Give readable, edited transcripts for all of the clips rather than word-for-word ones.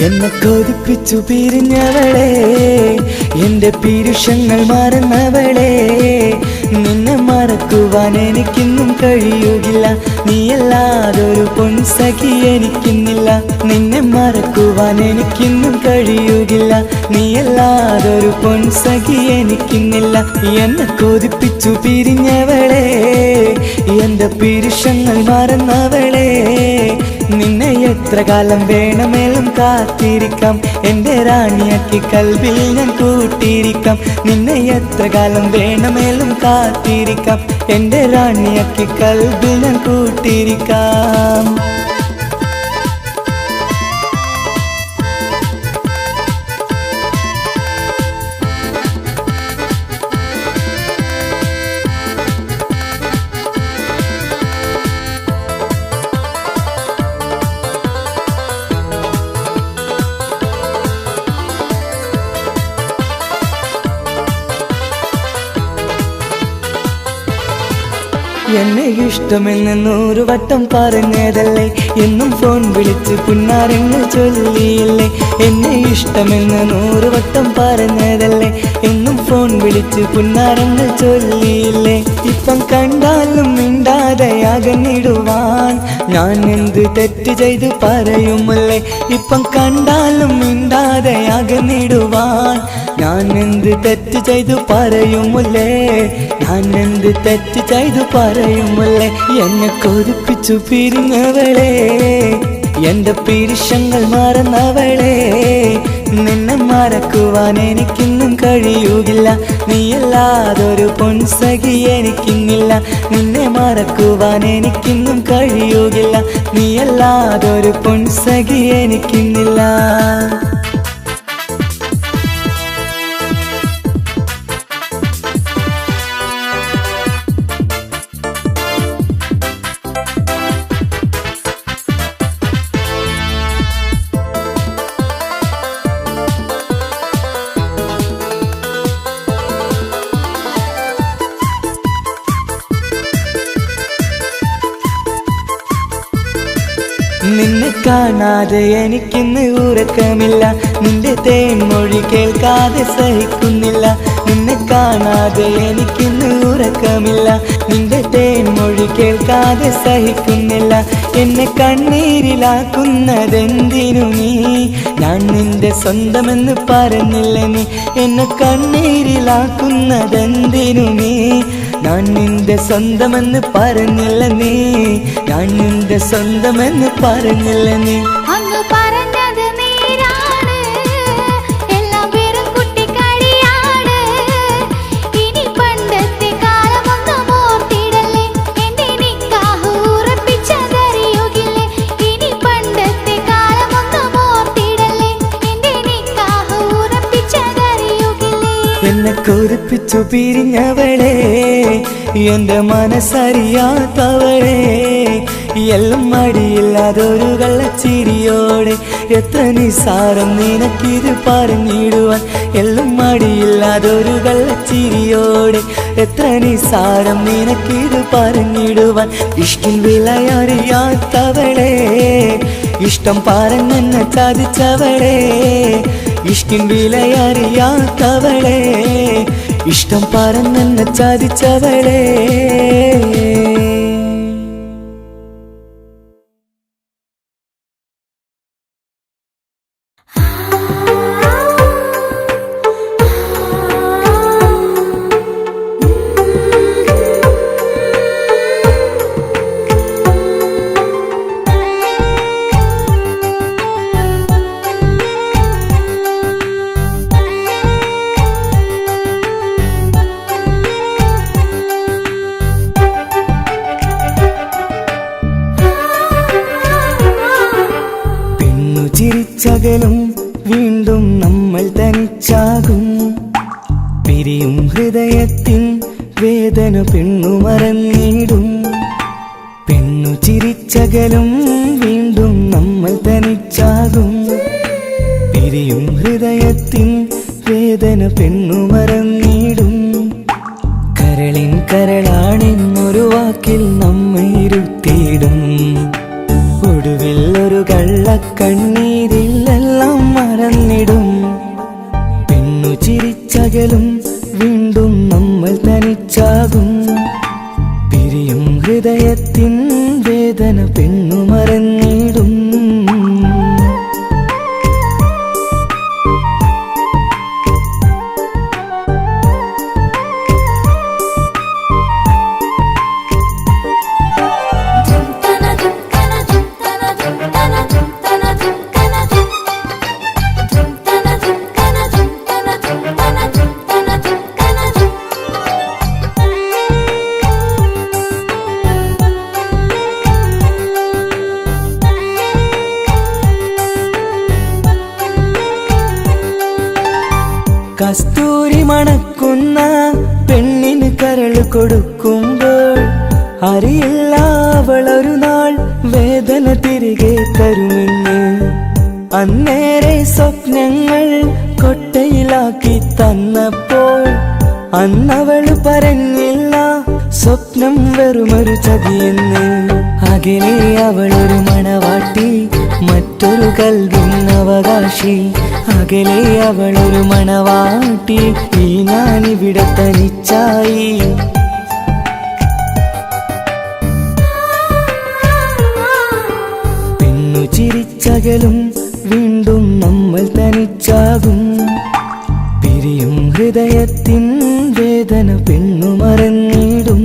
എന്നെ കൊതിപ്പിച്ചു പിരിഞ്ഞവളെ, എന്റെ പീരുഷങ്ങൾ മറന്നവളെ. നിന്നെ മറക്കുവാൻ എനിക്കിന്നും കഴിയുകില്ല, നീയല്ലാതൊരു പൊൻസഖി എനിക്കിന്നില്ല. നിന്നെ മറക്കുവാൻ എനിക്കിന്നും കഴിയുകില്ല, നീയല്ലാതൊരു പൊൻസഖി എനിക്കിന്നില്ല. എന്നെ കൊതിപ്പിച്ചു പിരിഞ്ഞവളെ, എന്റെ പീരുഷങ്ങൾ മറന്നവളെ. നിന്നെ എത്ര കാലം വേണമെങ്കിലും കാത്തിരിക്കാം, എന്റെ റാണിയാക്കി കൽവിൽ ഞാൻ കൂട്ടിയിരിക്കാം. നിന്നെ എത്ര കാലം വേണമെങ്കിലും കാത്തിരിക്കാം, എന്റെ റാണിയാക്കി കൽവിൽ ഞാൻ കൂട്ടിയിരിക്കാം. എന്നെ ഇഷ്ടമെന്ന് 100 വട്ടം പറഞ്ഞതല്ലേ, എന്നും ഫോൺ വിളിച്ച് പുന്നാരങ്ങൾ ചൊല്ലിയില്ലേ. എന്നെ ഇഷ്ടമെന്ന് 100 വട്ടം പറഞ്ഞതല്ലേ, എന്നും ഫോൺ വിളിച്ച് പുന്നാരങ്ങൾ ചൊല്ലിയില്ലേ. ഇപ്പം കണ്ടാലും മിണ്ടാതെ അകന്നിടുവാൻ ഞാൻ എന്ത് തെറ്റ് ചെയ്ത് പറയുമല്ലേ. ഇപ്പം കണ്ടാലും മിണ്ടാതെ അകന്നിടുവാൻ ഞാൻ എന്ത് തെറ്റ് ചെയ്തു പറയുമല്ലേ, ഞാൻ എന്ത് തെറ്റ് ചെയ്തു പറയുമല്ലേ. എന്നെ കൊതിപ്പിച്ചു പിരിഞ്ഞവളെ, എന്റെ പീരുഷങ്ങൾ മറന്നവളെ. നിന്നെ മറക്കുവാൻ എനിക്കിന്നും കഴിയുകില്ല, നീയല്ലാതൊരു പൊൻസഖി എനിക്കിന്നില്ല. നിന്നെ മറക്കുവാൻ എനിക്കിന്നും കഴിയുകില്ല, നീയല്ലാതൊരു പൊൻസഖി എനിക്കിന്നില്ല. നിന്നെ കാണാതെ എനിക്കിന്ന് ഉറക്കമില്ല, നിന്റെ തേൻമൊഴി കേൾക്കാതെ സഹിക്കുന്നില്ല. നിന്നെ കാണാതെ എനിക്കിന്ന് ഉറക്കമില്ല, നിന്റെ തേൻമൊഴി കേൾക്കാതെ സഹിക്കുന്നില്ല. എന്നെ കണ്ണീരിലാക്കുന്നതെന്തിനു നീ, ഞാൻ നിന്റെ സ്വന്തമെന്ന് പറഞ്ഞില്ല നീ. എന്നെ കണ്ണീരിലാക്കുന്നതെന്തിനു നീ, ഞാൻ നിന്റെ സ്വന്തമെന്ന് പറഞ്ഞില്ല നീ. ഞാൻ നിന്റെ സ്വന്തമെന്ന് പറഞ്ഞില്ല നീ. അങ്ങ് പറഞ്ഞത് നേരാണ്, എല്ലാം വെറും കുട്ടിക്കളിയാണ്. ഇനി പണ്ടത്തെ കാലമൊന്നും ഓർത്തിടല്ലേ, എന്റെ നിക്കാഹ് ഉറപ്പിച്ചതറിയുകില്ലേ. ഇനി പണ്ടത്തെ കാലമൊന്നും ഓർത്തിടല്ലേ, എന്റെ നിക്കാഹ് ഉറപ്പിച്ചതറിയുകില്ലേ. എന്നെ കൊതിപ്പിച്ചു പിരിഞ്ഞവളെ, എന്റെ മനസ്സറിയാത്തവളെ. എല്ലാം മടിയില്ലാതൊരു കള്ളച്ചിരിയോടെ, എത്ര നിസാരം നിനക്കിത് പറഞ്ഞിടുവാൻ. എല്ലാം മടിയില്ലാതൊരു കള്ളച്ചിരിയോടെ, എത്ര നിസാരം നിനക്കിത് പറഞ്ഞിടുവാൻ. ഇഷ്കിൻ വിലയറിയാത്തവളെ, ഇഷ്ടം പറഞ്ഞെന്നെ ചതിച്ചവളെ. ഇഷ്കിൻ വിലയറിയാത്തവളെ, ഇഷ്ടം പറഞ്ഞെന്നെ ചതിച്ചവളെ. ചിരിച്ചകലും വീണ്ടും നമ്മൾ തനിച്ചാകും, പിരിയും ഹൃദയത്തിൻ വേദന പെണ്ണു മറന്നിടും. പെണ്ണു ചിരിച്ചകലും വീണ്ടും നമ്മൾ തനിച്ചാകും, പിരിയും ഹൃദയത്തിൻ വേദന പെണ്ണു മറന്നിടും. കരളിൻ കരളാണെന്നൊരു വാക്കിൽ നമ്മെ ഇരുത്തിയിടും. ഒടുവിൽ ഒരു കള്ളക്കണ്ണീരിലെല്ലാം ചിരിച്ചകലും വീണ്ടും നമ്മൾ തനിച്ചാകും. പിരിയും ഹൃദയത്തിൻ വേദന പെണ്ണു മറന്നിടും. കസ്തൂരി മണക്കുന്ന പെണ്ണിന് കരൾ കൊടുക്കുമ്പോൾ അറിയില്ല അവളൊരു നാൾ വേദന തിരികെ തരുമെന്ന്. അന്നേരെ സ്വപ്നങ്ങൾ കൊട്ടയിലാക്കി തന്നപ്പോൾ അന്നവള് പറഞ്ഞില്ല സ്വപ്നം വെറുമൊരു ചതിയെന്ന്. അകലെ അവളൊരു മണവാട്ടി, മറ്റൊരു കൽവിൻ അവകാശി. അകലെ അവളൊരു മണവാട്ടി, ഈ ഞാനിവിടെ തനിച്ചായി. പെണ്ണു ചിരിച്ചകലും വീണ്ടും നമ്മൾ തനിച്ചാകും. പിരിയും ഹൃദയത്തിൻ വേദന പെണ്ണു മറന്നിടും.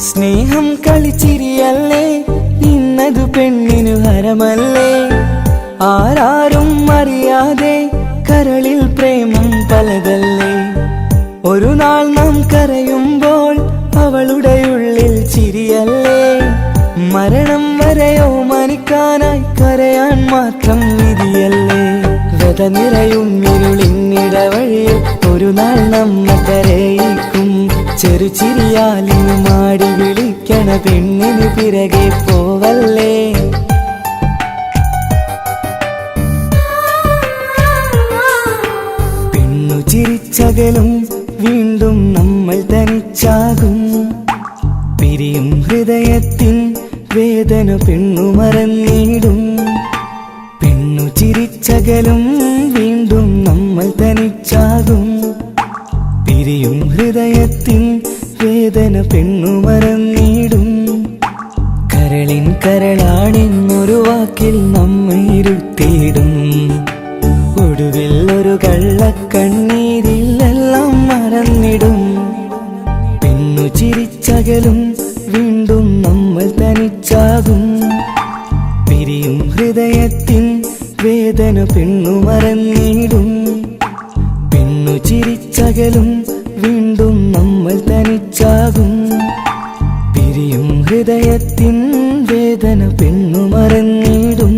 സ്നേഹം കളിച്ചിരിയല്ലേ, ഇന്നത് പെണ്ണിനു ഹരമല്ലേ. ആരാരും അറിയാതെ കരളിൽ പ്രേമം പലതല്ലേ. ഒരു നാൾ നാം കരയുമ്പോൾ അവളുടെ ഉള്ളിൽ ചിരിയല്ലേ. മരണം വരെയോ മനിക്കാനായി കരയാൻ മാത്രം വിധിയല്ലേ. വ്യത നിറയും ഇരുളിന്നിടവഴിയിൽ ഒരു നാൾ നമ്മ കരയിക്കും. ചെറുചിരിയാലിന് മാടി വിളിക്കണ പെണ്ണിന് പിറകെ പോവല്ലേ. പെണ്ണു ചിരിച്ചകലും വീണ്ടും നമ്മൾ തനിച്ചാകും. പിരിയും ഹൃദയത്തിൻ വേദന പെണ്ണു മറന്നിടും. പെണ്ണു ചിരിച്ചകലും വീണ്ടും നമ്മൾ തനിച്ചാകും. പിരിയും ഹൃദയത്തിൻ വേദന പെണ്ണു മറന്നിടും. കരളിൻ കരളാണെന്നൊരു വാക്കിൽ നമ്മെ ഇരുത്തിയിടും. ഒടുവിൽ ഒരു കള്ളക്കണ്ണീരിലെല്ലാം മറന്നിടും. പെണ്ണു ചിരിച്ചകലും വീണ്ടും നമ്മൾ തനിച്ചാകും. പിരിയും ഹൃദയത്തിൻ വേദന പെണ്ണു മറന്നിടും. പെണ്ണു ചിരിച്ചകലും വീണ്ടും നമ്മൾ തനിച്ചാകും. പിരിയും ഹൃദയത്തിൻ വേദന പെണ്ണു മറന്നിടും.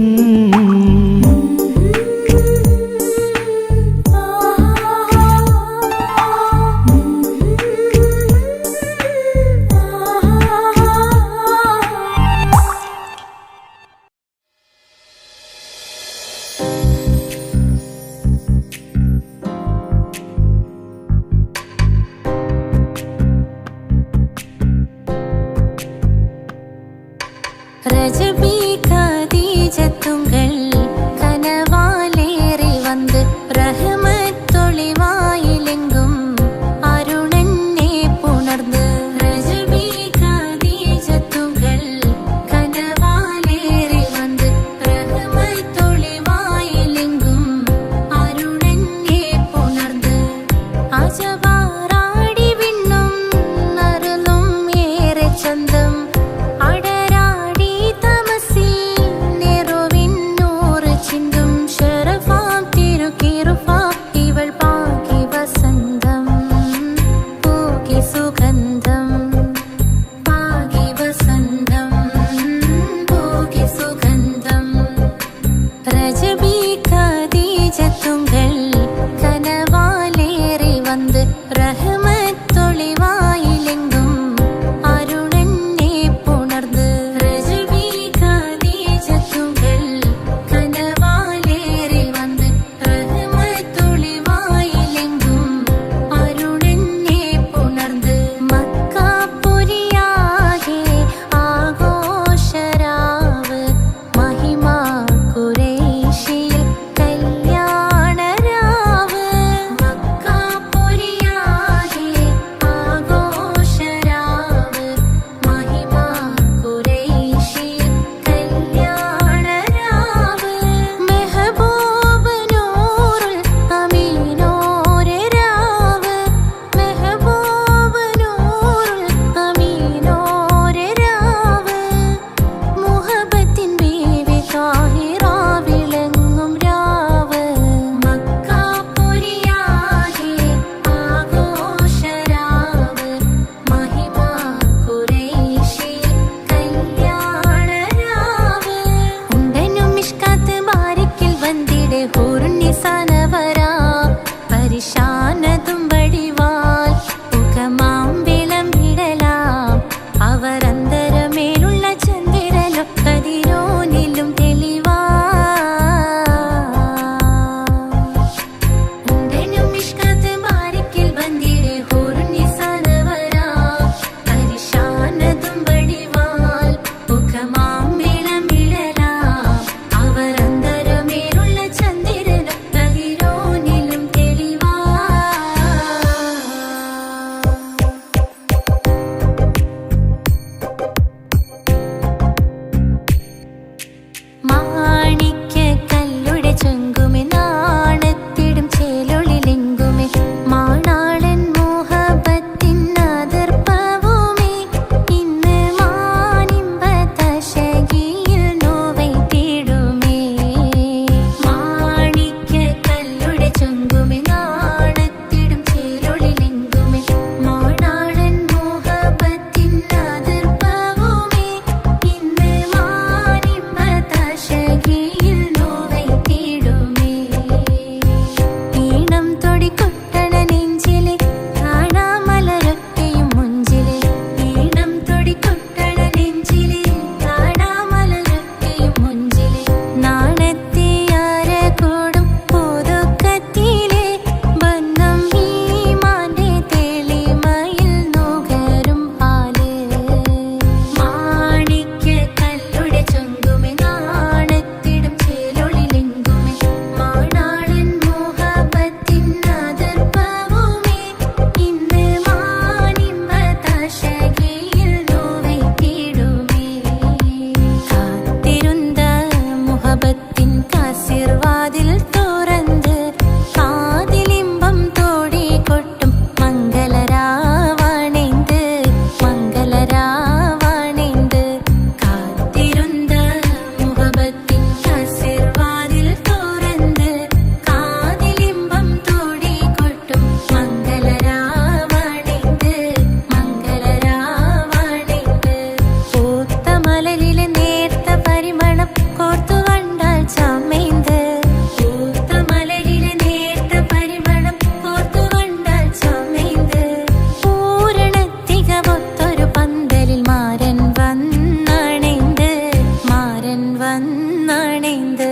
വന്നണൈந்து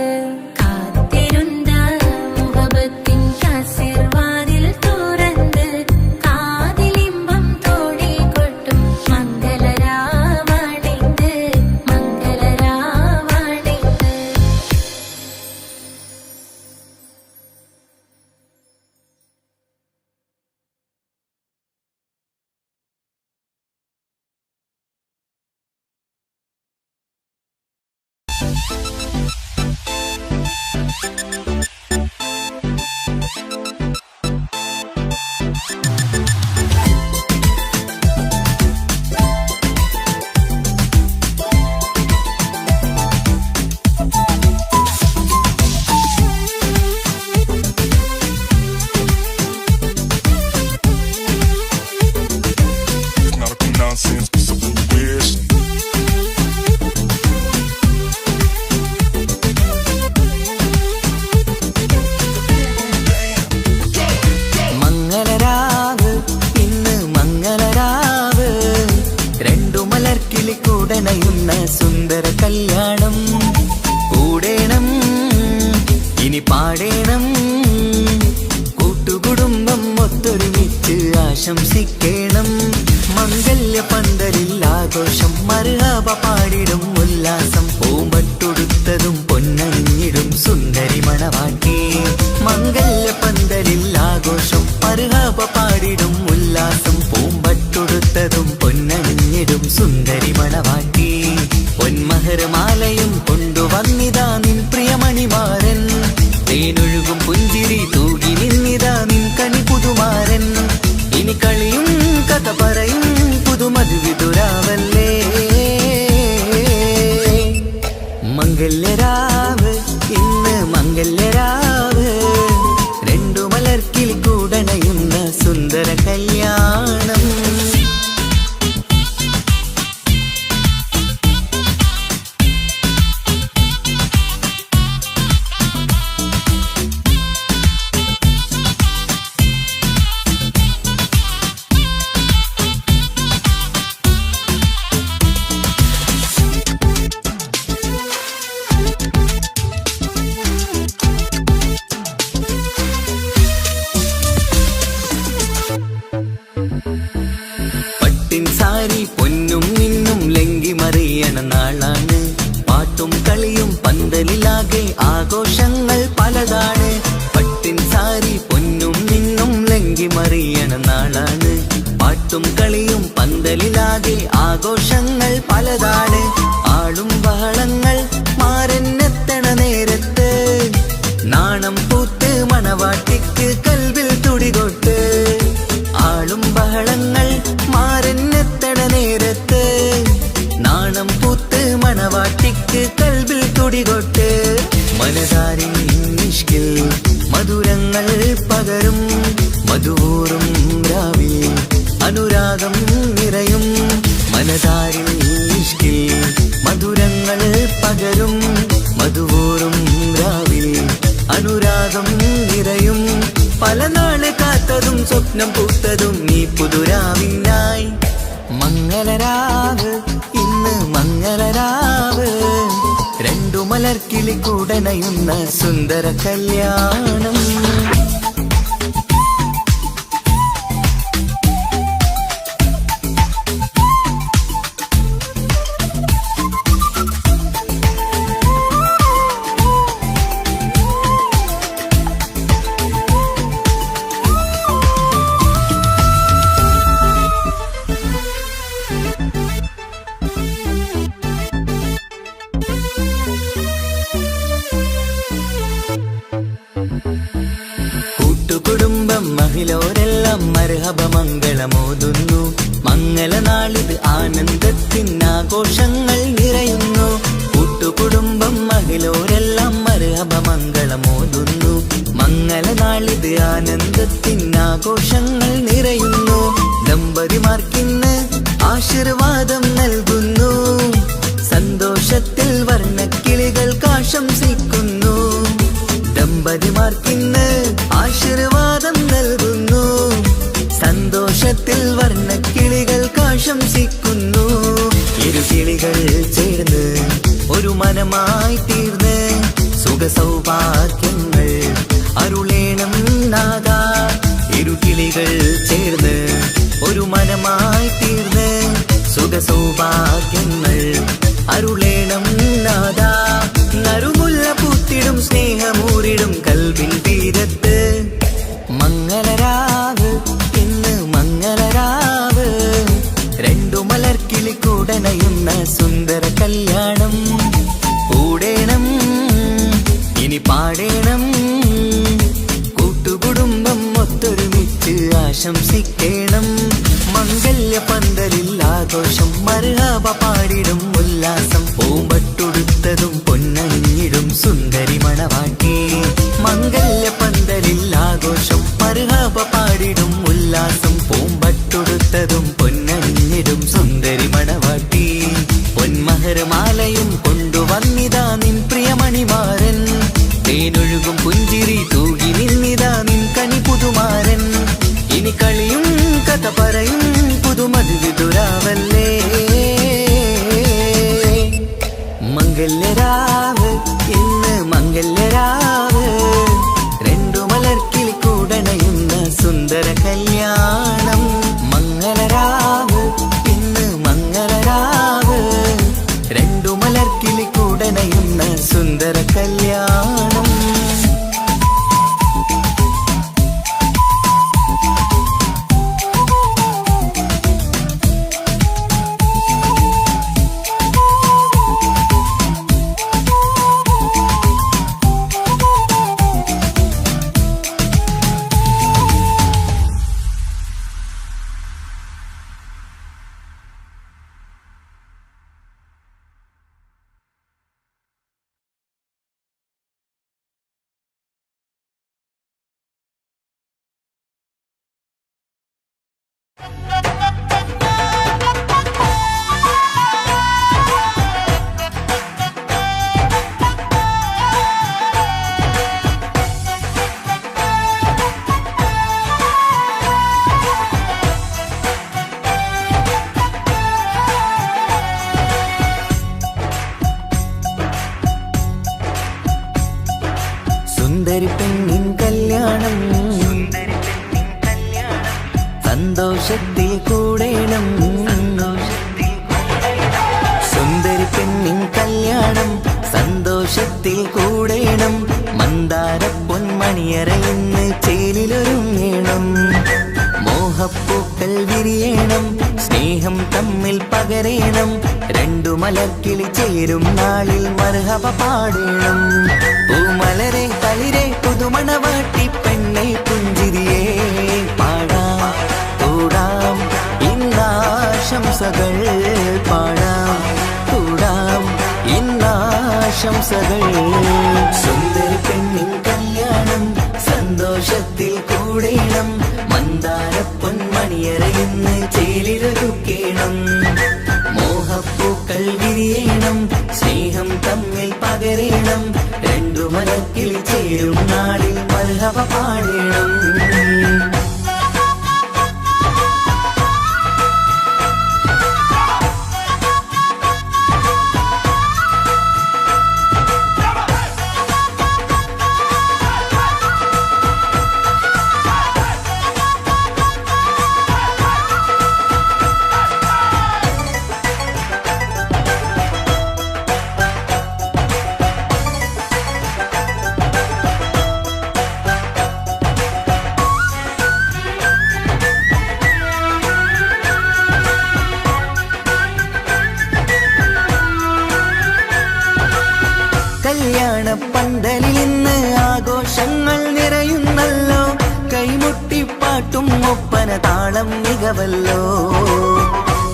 കാത്തിരുന്ന മുഹബത്തിൻ കസിർവാതിൽ തുറന്ന് കാതിലിമ്പം തോടി കൊട്ടും മംഗളരാവണൈந்து മംഗളരാവണൈந்து. Nautical nonsense, it's a little weird. മംഗളരാവ് ഇന്ന് മംഗളരാവ് രണ്ടു മലർക്കിളി കൂടണയുന്ന സുന്ദര കല്യാണം കൂടേണം ഇനി പാടേണം കൂട്ടുകുടുംബം ഒത്തൊരുമിച്ച് ആശംസിക്കേണം മംഗല്യ പന്തലിൽ ആഘോഷം മർഹബ പാടിടും ഉല്ലാസം പൂമ്പട്ടൊടുത്തതും പൊന്നണിഞ്ഞിടും സുന്ദരി മണവാട്ടി മംഗല്യ പന്തലിൽ ആഘോഷം മർഹബ പാടിടും ഉല്ലാസം പൂമ്പട്ടൊടുത്തതും പൊന്നണിഞ്ഞിടും സുന്ദരി മണവാട്ടി പൊന്മഹർമാലയും കൊണ്ടുവന്നിതാ നിൻ പ്രിയമണിമാരൻ തേനൊഴുകും പുഞ്ചിരി തൂകി നിന്നിതാ നിൻ കണി പുതുമാരൻ ഇനി കളിയും കഥ പറയും പുതുമധുവിതുരാവല്ലേ മംഗല്യരാവ് ഇന്ന് മംഗല്യരാവ് രണ്ടു മലർക്കിൽ കൂടണയുന്ന സുന്ദര കല്യാണം. പട്ടിൻ സാരി പൊന്നും നിന്നും ലങ്കി മറിയണ നാളാണ് പാട്ടും കളിയും പന്തലിലാകെ ആഘോഷങ്ങൾ പലതാണ് പട്ടിൻ സാരി പൊന്നും നിന്നും ലങ്കി മറിയണ നാളാണ് പാട്ടും കളിയും പന്തലിലാകെ ആഘോഷങ്ങൾ പലതാണ് ആളും ബഹളങ്ങൾ മാറന്നെത്തണ നേരത്ത് നാണം പൂത്ത് മണവാട്ടിക്ക് കൽവിൽ തുടികൊട്ട് ആളും ബഹളങ്ങൾ മാറന്നെത്തണ നേരത്ത് നാണം പൂത്ത് മണവാട്ടിക്ക് കൽവിൽ തുടികൊട്ട് മനതാരിൻ നിഷ്കിൽ മധുരങ്ങൾ പകരും മധുവൂറും രാവിൽ അനുരാഗം നിറയും മനതാരിൻ നിഷ്കിൽ മധുരങ്ങൾ പകരും മധുവൂറും രാവിൽ അനുരാഗം നിറയും പല നാള് കാത്തതും സ്വപ്നം പൂത്തതും നീ പുതുരാവിനായി മംഗളരാവ് ഇന്ന് മംഗളരാവ് രണ്ടു മലർക്കിളി കൂടണയുന്ന സുന്ദര കല്യാണം. കൂട്ടുകുടുംബം മഹിളോരെല്ലാം മർഹബ മംഗളമോതുന്നു മംഗളനാളിത് ആനന്ദത്തിനാഘോഷങ്ങൾ നിറയുന്നു കൂട്ടുകുടുംബം മഹിളോരെല്ലാം മർഹബ മംഗളമോതുന്നു മംഗളനാളിത് ആനന്ദത്തിനാഘോഷങ്ങൾ നിറയുന്നു ദമ്പതിമാർക്കിന്ന് ആശീർവാദം നൽകുന്നു സന്തോഷത്തിൽ വർണ്ണക്കിളികൾക്ക് ആശംസിക്കുന്നു ദമ്പതിമാർക്കിന്ന് ആശീർവാദം നൽകുന്നു സന്തോഷത്തിൽ വർണ്ണക്കിളികൾക്ക് ആശംസിക്കുന്നു ഇരുകിളികൾ ചേർന്ന് ഒരു മനമായി മനമായി തീർന്ന് സുഖ സൗഭാഗ്യങ്ങൾ അരുളേണം നാദ. ഇരുകിളികൾ ചേർന്ന് ഒരു മനമായി തീർന്ന് സുഖ സൗഭാഗ്യങ്ങൾ അരുളേണം നാദ. നറുമുല്ല പൂത്തിടും സ്നേഹമൂരിടും കൽവിൻ തീരത്ത് മംഗളരാവ് ഇന്ന് മംഗളരാവ്. രണ്ടു മലർക്കിളി കൂടനയുന്ന സുന്ദര കല്യാണം കൂടേണം ഇനി പാടേണം. കൂട്ടുകുടുംബം ഒത്തൊരുമിച്ച് ആശംസിക്കേണം. മംഗല്യ പന്തലിൽ ആഘോഷം മർഹബ പാടിടും ഉല്ലാസം. പൂമ്പട്ടുടുത്തതും പൊന്നണിഞ്ഞിടും സുന്ദരി മണവാട്ടി. മംഗല്യ പന്തലിൽ ആഘോഷം മർഹബ പാടിടും ഉല്ലാസം. പൂമ്പട്ടുടുത്തതും പൊന്നണിഞ്ഞിടും സുന്ദരി മണവാട്ടി. പൊന്മഹർമാലയും കൊണ്ടുവന്നിതാ നിൻ പ്രിയമണിമാരൻ. തേനൊഴുകും പുഞ്ചിരി തൂകി നിന്നിതാ നിൻ കനി പുതുമാരൻ. ഇനി കളിയും കഥ പറയും പുതുമധുവിതുരാവല്ലേ. മംഗല്യരാവ് ഇന്ന് മംഗല്യരാവ്. രണ്ടു മലർക്കിളി കൂടണയുന്ന സുന്ദര കല്യാണം. മംഗളരാവ് ഇന്ന് മംഗളരാവ്. രണ്ടു മലർക്കിളി കൂടണയുന്ന സുന്ദര കല്യാണം. സുന്ദരി പെണ്ണിൻ കല്യാണം സന്തോഷത്തിൽ കൂടേണം. സുന്ദരി പെണ്ണിൻ കല്യാണം സന്തോഷത്തിൽ കൂടേണം. മന്ദാര പൊന്മണിയറയിന്ന് ചേലിലൊരുങ്ങേണം. മോഹപ്പൂക്കൾ വിരിയണം സ്നേഹം തമ്മിൽ പകരേണം. രണ്ടു മലർക്കിളി ചേരും നാളിൽ മർഹബ പാടേണം. പൂമലരെ തളിരെ പുതുമണവാട്ടി പെണ്ണെ പുഞ്ചിരിയേ പാടാം കൂടാം ഇന്നാശംസകൾ. പാടാം കൂടാം ഇന്നാശംസകൾ. സുന്ദരി പെണ്ണിൻ കല്യാണം സന്തോഷത്തിൽ കൂടേണം. മന്ദാര പൊന്മണിയറയിന്ന് ചേലിലൊരുക്കേണം. മോഹപ്പൂക്കൾ വിരിയണം സ്നേഹം തമ്മിൽ പകരേണം. രണ്ടു മലക്കിളി ചേരും നാളിൽ മർഹബ പാടേണം. കല്യാണ പന്തലിൽ ഇന്ന് ആഘോഷങ്ങൾ നിറയുന്നല്ലോ. കൈമുട്ടിപ്പാട്ടും ഒപ്പന താളം മികവല്ലോ.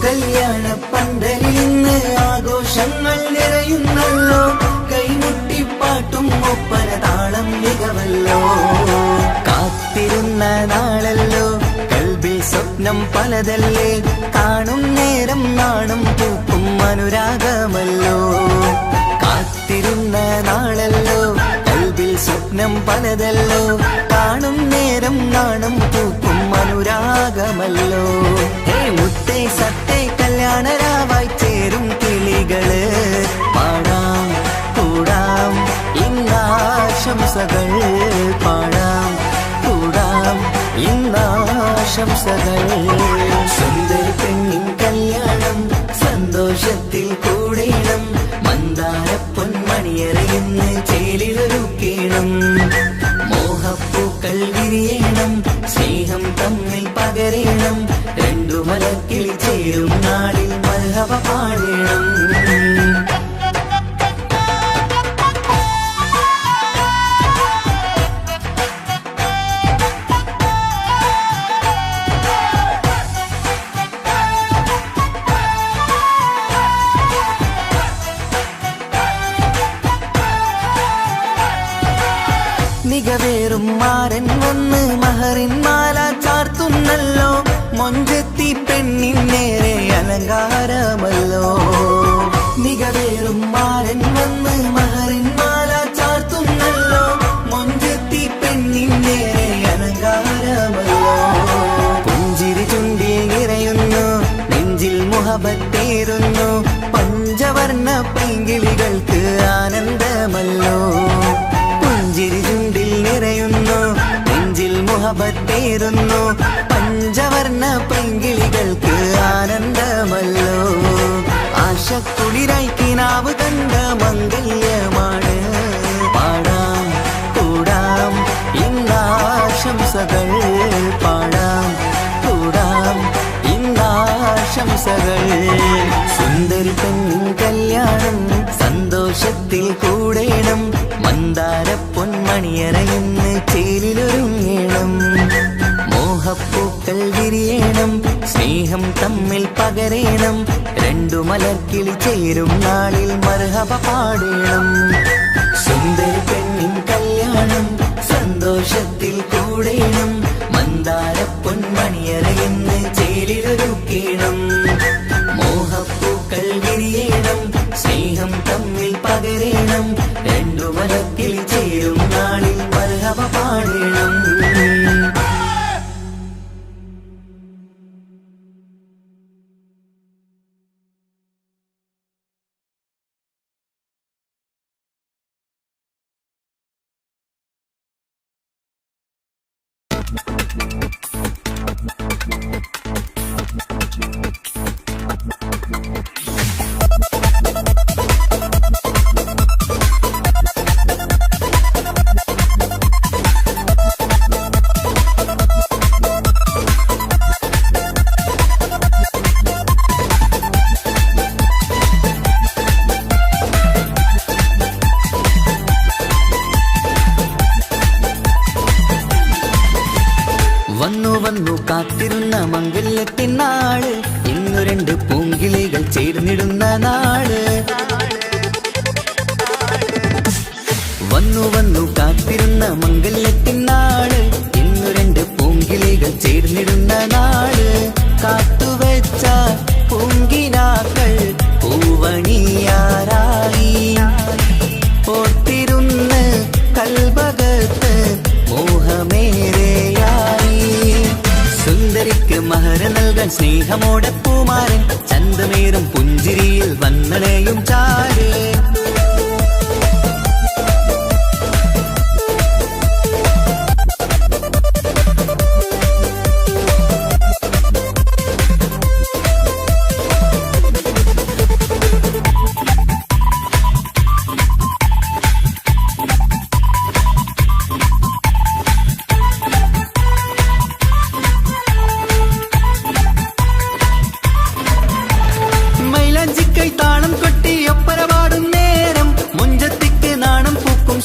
കല്യാണ പന്തലിൽ ഇന്ന് ആഘോഷങ്ങൾ നിറയുന്നല്ലോ. കൈമുട്ടിപ്പാട്ടും ഒപ്പന താളം മികവല്ലോ. കാത്തിരുന്ന നാളല്ലോ കൽബിൽ സ്വപ്നം പലതല്ലേ. കാണും നേരം നാണം പൂക്കും അനുരാഗമല്ലോ. കാത്തിരുന്ന നാളല്ലോ കൽബിൽ സ്വപ്നം പലതല്ലോ. കാണും നേരം നാണം പൂക്കും അനുരാഗമല്ലോ. ഹേ മുത്തേ സത്തേ കല്യാണരാവായി ചേരും കിളികള്. പാടാം കൂടാം ആശംസകൾ പാടാം കൂടാം ഇന്നാശംസകൾ സുന്ദരി പെണ്ണിൻ കല്യാണം സന്തോഷത്തിൽ കൂടേണം മന്ദാര പൊന്മണിയറയിന്ന് ചേലിലൊരുക്കേണം മോഹപ്പൂക്കൾ വിരിയണം സ്നേഹം തമ്മിൽ പകരേണം രണ്ടു മലക്കിൽ ചേരും നാളിൽ മർഹബ പാടേണം മികവേറും മാരൻ വന്ന് മഹറിൻ മാല ചാർത്തുന്നല്ലോ മൊഞ്ചെത്തി പെണ്ണിൻ നേരെ അലങ്കാരമല്ലോ മികവേറും മാരൻ വന്ന് മഹറിൻ മാല ചാർത്തുന്നല്ലോ മൊഞ്ചെത്തി പെണ്ണിൻ നേരെ അലങ്കാരമല്ലോ പുഞ്ചിരി ചുണ്ടിൽ നിറയുന്നു നെഞ്ചിൽ മുഹബത്തേറുന്നു പഞ്ചവർണ്ണ പൈങ്കിളികൾക്ക് ആനന്ദമല്ലോ പുഞ്ചിരി ചുണ്ടിൽ നിറയുന്നു നെഞ്ചിൽ മുഹബത്തേറുന്നു പഞ്ചവർണ്ണ പൈങ്കിളികൾക്ക് ആനന്ദമല്ലോ ആശക്കുളിരായി കിനാവ് കണ്ട മംഗല്യമാണ് പാടാം കൂടാം ഇന്നാശംസകൾ പാടാം കൂടാം ഇന്നാശംസകൾ സുന്ദരി പെണ്ണിൻ കല്യാണം സന്തോഷത്തിൽ കൂടേണം മന്ദാര പൊന്മണിയറയിന്ന് ചേലിലൊരുങ്ങേണം മോഹപ്പൂക്കൾ വിരിയണം സ്നേഹം തമ്മിൽ പകരേണം രണ്ടു മലർക്കിളി ചേരും നാളിൽ മർഹബ പാടേണം സുന്ദരി പെണ്ണിൻ കല്യാണം സന്തോഷത്തിൽ കൂടേണം മന്ദാര പൊന്മണിയറയിന്ന് ചേലിലൊരുക്കേണം മോഹപ്പൂക്കൾ വിരിയണം സ്നേഹം തമ്മിൽ പകരേണം രണ്ടു മലക്കിൽ ചേരും നാളിൽ മർഹബ പാടേണം വന്നു കാത്തിരുന്ന മംഗല്യത്തിൻ നാള് ഇന്നു രണ്ട് പൂങ്കിളികൾ ചേർന്നിടുന്ന നാള് വന്നു കാത്തിരുന്ന മംഗല്യത്തിൻ നാള് ഇന്നു രണ്ട് പൂങ്കിളികൾ ചേർന്നിടുന്ന നാള് കാത്തുവെച്ച പൂങ്കിനാക്കൾ പൂവണിയാറായി ഓർത്തിരുന്ന് കൽബകത്ത് മോഹമേറെയായി സുന്ദരിക്ക് മഹർ നൽകാൻ സ്നേഹമോടെ പൂമാരൻ ചന്തമേറും പുഞ്ചിരിയിൽ വന്നണയും ചാരേ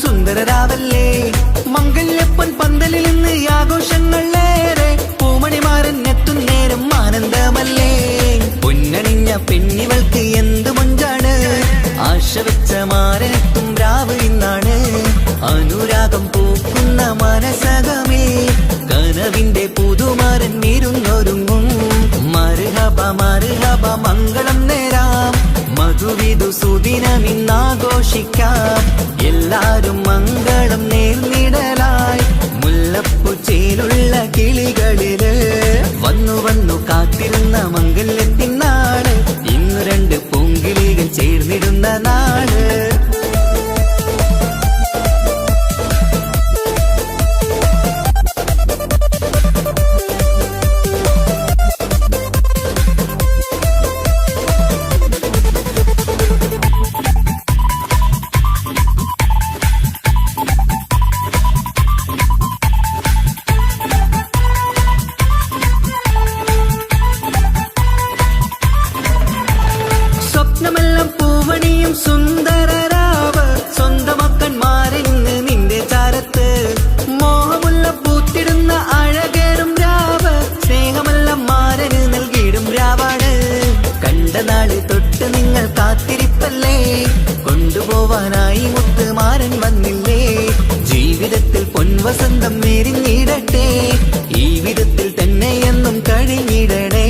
സുന്ദരരാവല്ലേ മംഗല്യപ്പൻ പന്തലിൽ നിന്ന് ആഘോഷങ്ങളേറെ പൂമണിമാരൻ എത്തുന്നേരം ആനന്ദമല്ലേ പൊന്നണിഞ്ഞ പെണ്ണിവൾക്ക് എന്ത് മൊഞ്ചാണ് ആശ വെച്ച മാരനെത്തും രാവ് ഇന്നാണ് അനുരാഗം പൂക്കുന്ന മനസകമേ കനവിന്റെ പുതുമാരൻ ഇരുന്നൊരുങ്ങും മർഹബ മർഹബ മംഗളം നേരാം മധുവിധു സുദിനമിന്നാഘോഷിക്കാം എല്ലാരും മംഗളം നേർന്നിടലായി മുല്ലപ്പുച്ചയിലുള്ള കിളികളില് വന്നു കാത്തിരുന്ന മംഗല്യത്തിൻ നാള് ഇന്നു രണ്ട് പൂങ്കിളികൾ ചേർന്നിടുന്ന നാള് ഞങ്ങൾ കാത്തിരിപ്പല്ലേ, കൊണ്ടുപോവാനായി മുത്തുമാരൻ വന്നില്ലേ. ജീവിതത്തിൽ പൊൻവസന്തം നേരിഞ്ഞിടട്ടെ, ഈ വിധത്തിൽ തന്നെ എന്നും കഴിഞ്ഞിടണേ.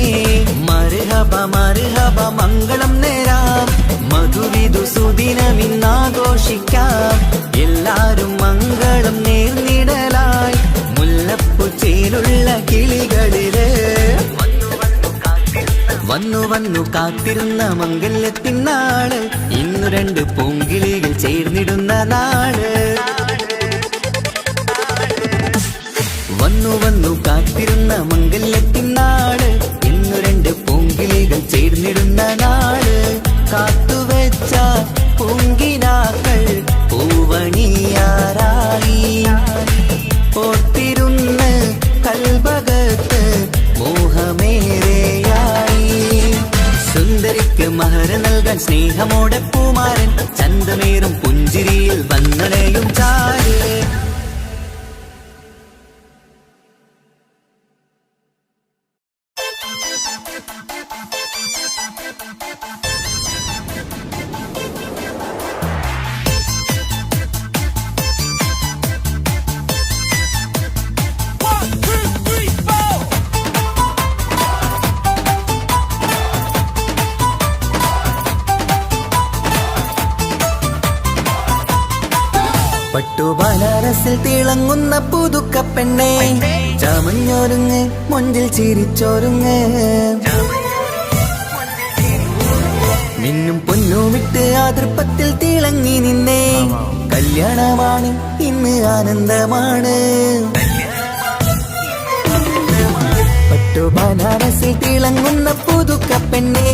മർഹബ മർഹബ മംഗളം നേരാം, മധുവിധു സുദിനമിന്നാഘോഷിക്കാം. എല്ലാരും മംഗളം നേർന്നിടലായി മുല്ലപ്പൂ ചേലുള്ള കിളികളില് വന്നു വന്നു കാത്തിരുന്ന മംഗല്യത്തിനാള്, ഇന്നു രണ്ട് പൂങ്കിളികൾ ചേർന്നിടുന്ന നാട്. വന്നു വന്നു കാത്തിരുന്ന മംഗല്യത്തിനാള്, ഇന്നു രണ്ട് പൂങ്കിളികൾ ചേർന്നിടുന്ന നാട്. കാത്തുവെച്ച പൂങ്കിനാക്കൾ പൂവണിയാറായി, ഓർത്തിരുന്ന് കൽബകത്ത് മോഹമേറെയായി. സുന്ദരിക്ക് മഹർ നൽകാൻ സ്നേഹമോടെ പൂമാരൻ, ചന്തമേറും പുഞ്ചിരിയിൽ വന്നണയും ചാര്. പട്ടുബനാറസിൽ തിളങ്ങുന്ന പുതുക്കപ്പെണ്ണേ, ചമഞ്ഞൊരുങ്ങ് മുഞ്ചിൽ ചിരിച്ചൊരുങ്ങ്. മിന്നും പൊന്നുമിട്ട് ആതൃപ്പത്തിൽ തിളങ്ങി നിന്നേ, കല്യാണമാണ് ഇന്ന് ആനന്ദമാണ്. പട്ടുബനാറസിൽ തിളങ്ങുന്ന പുതുക്കപ്പെണ്ണേ,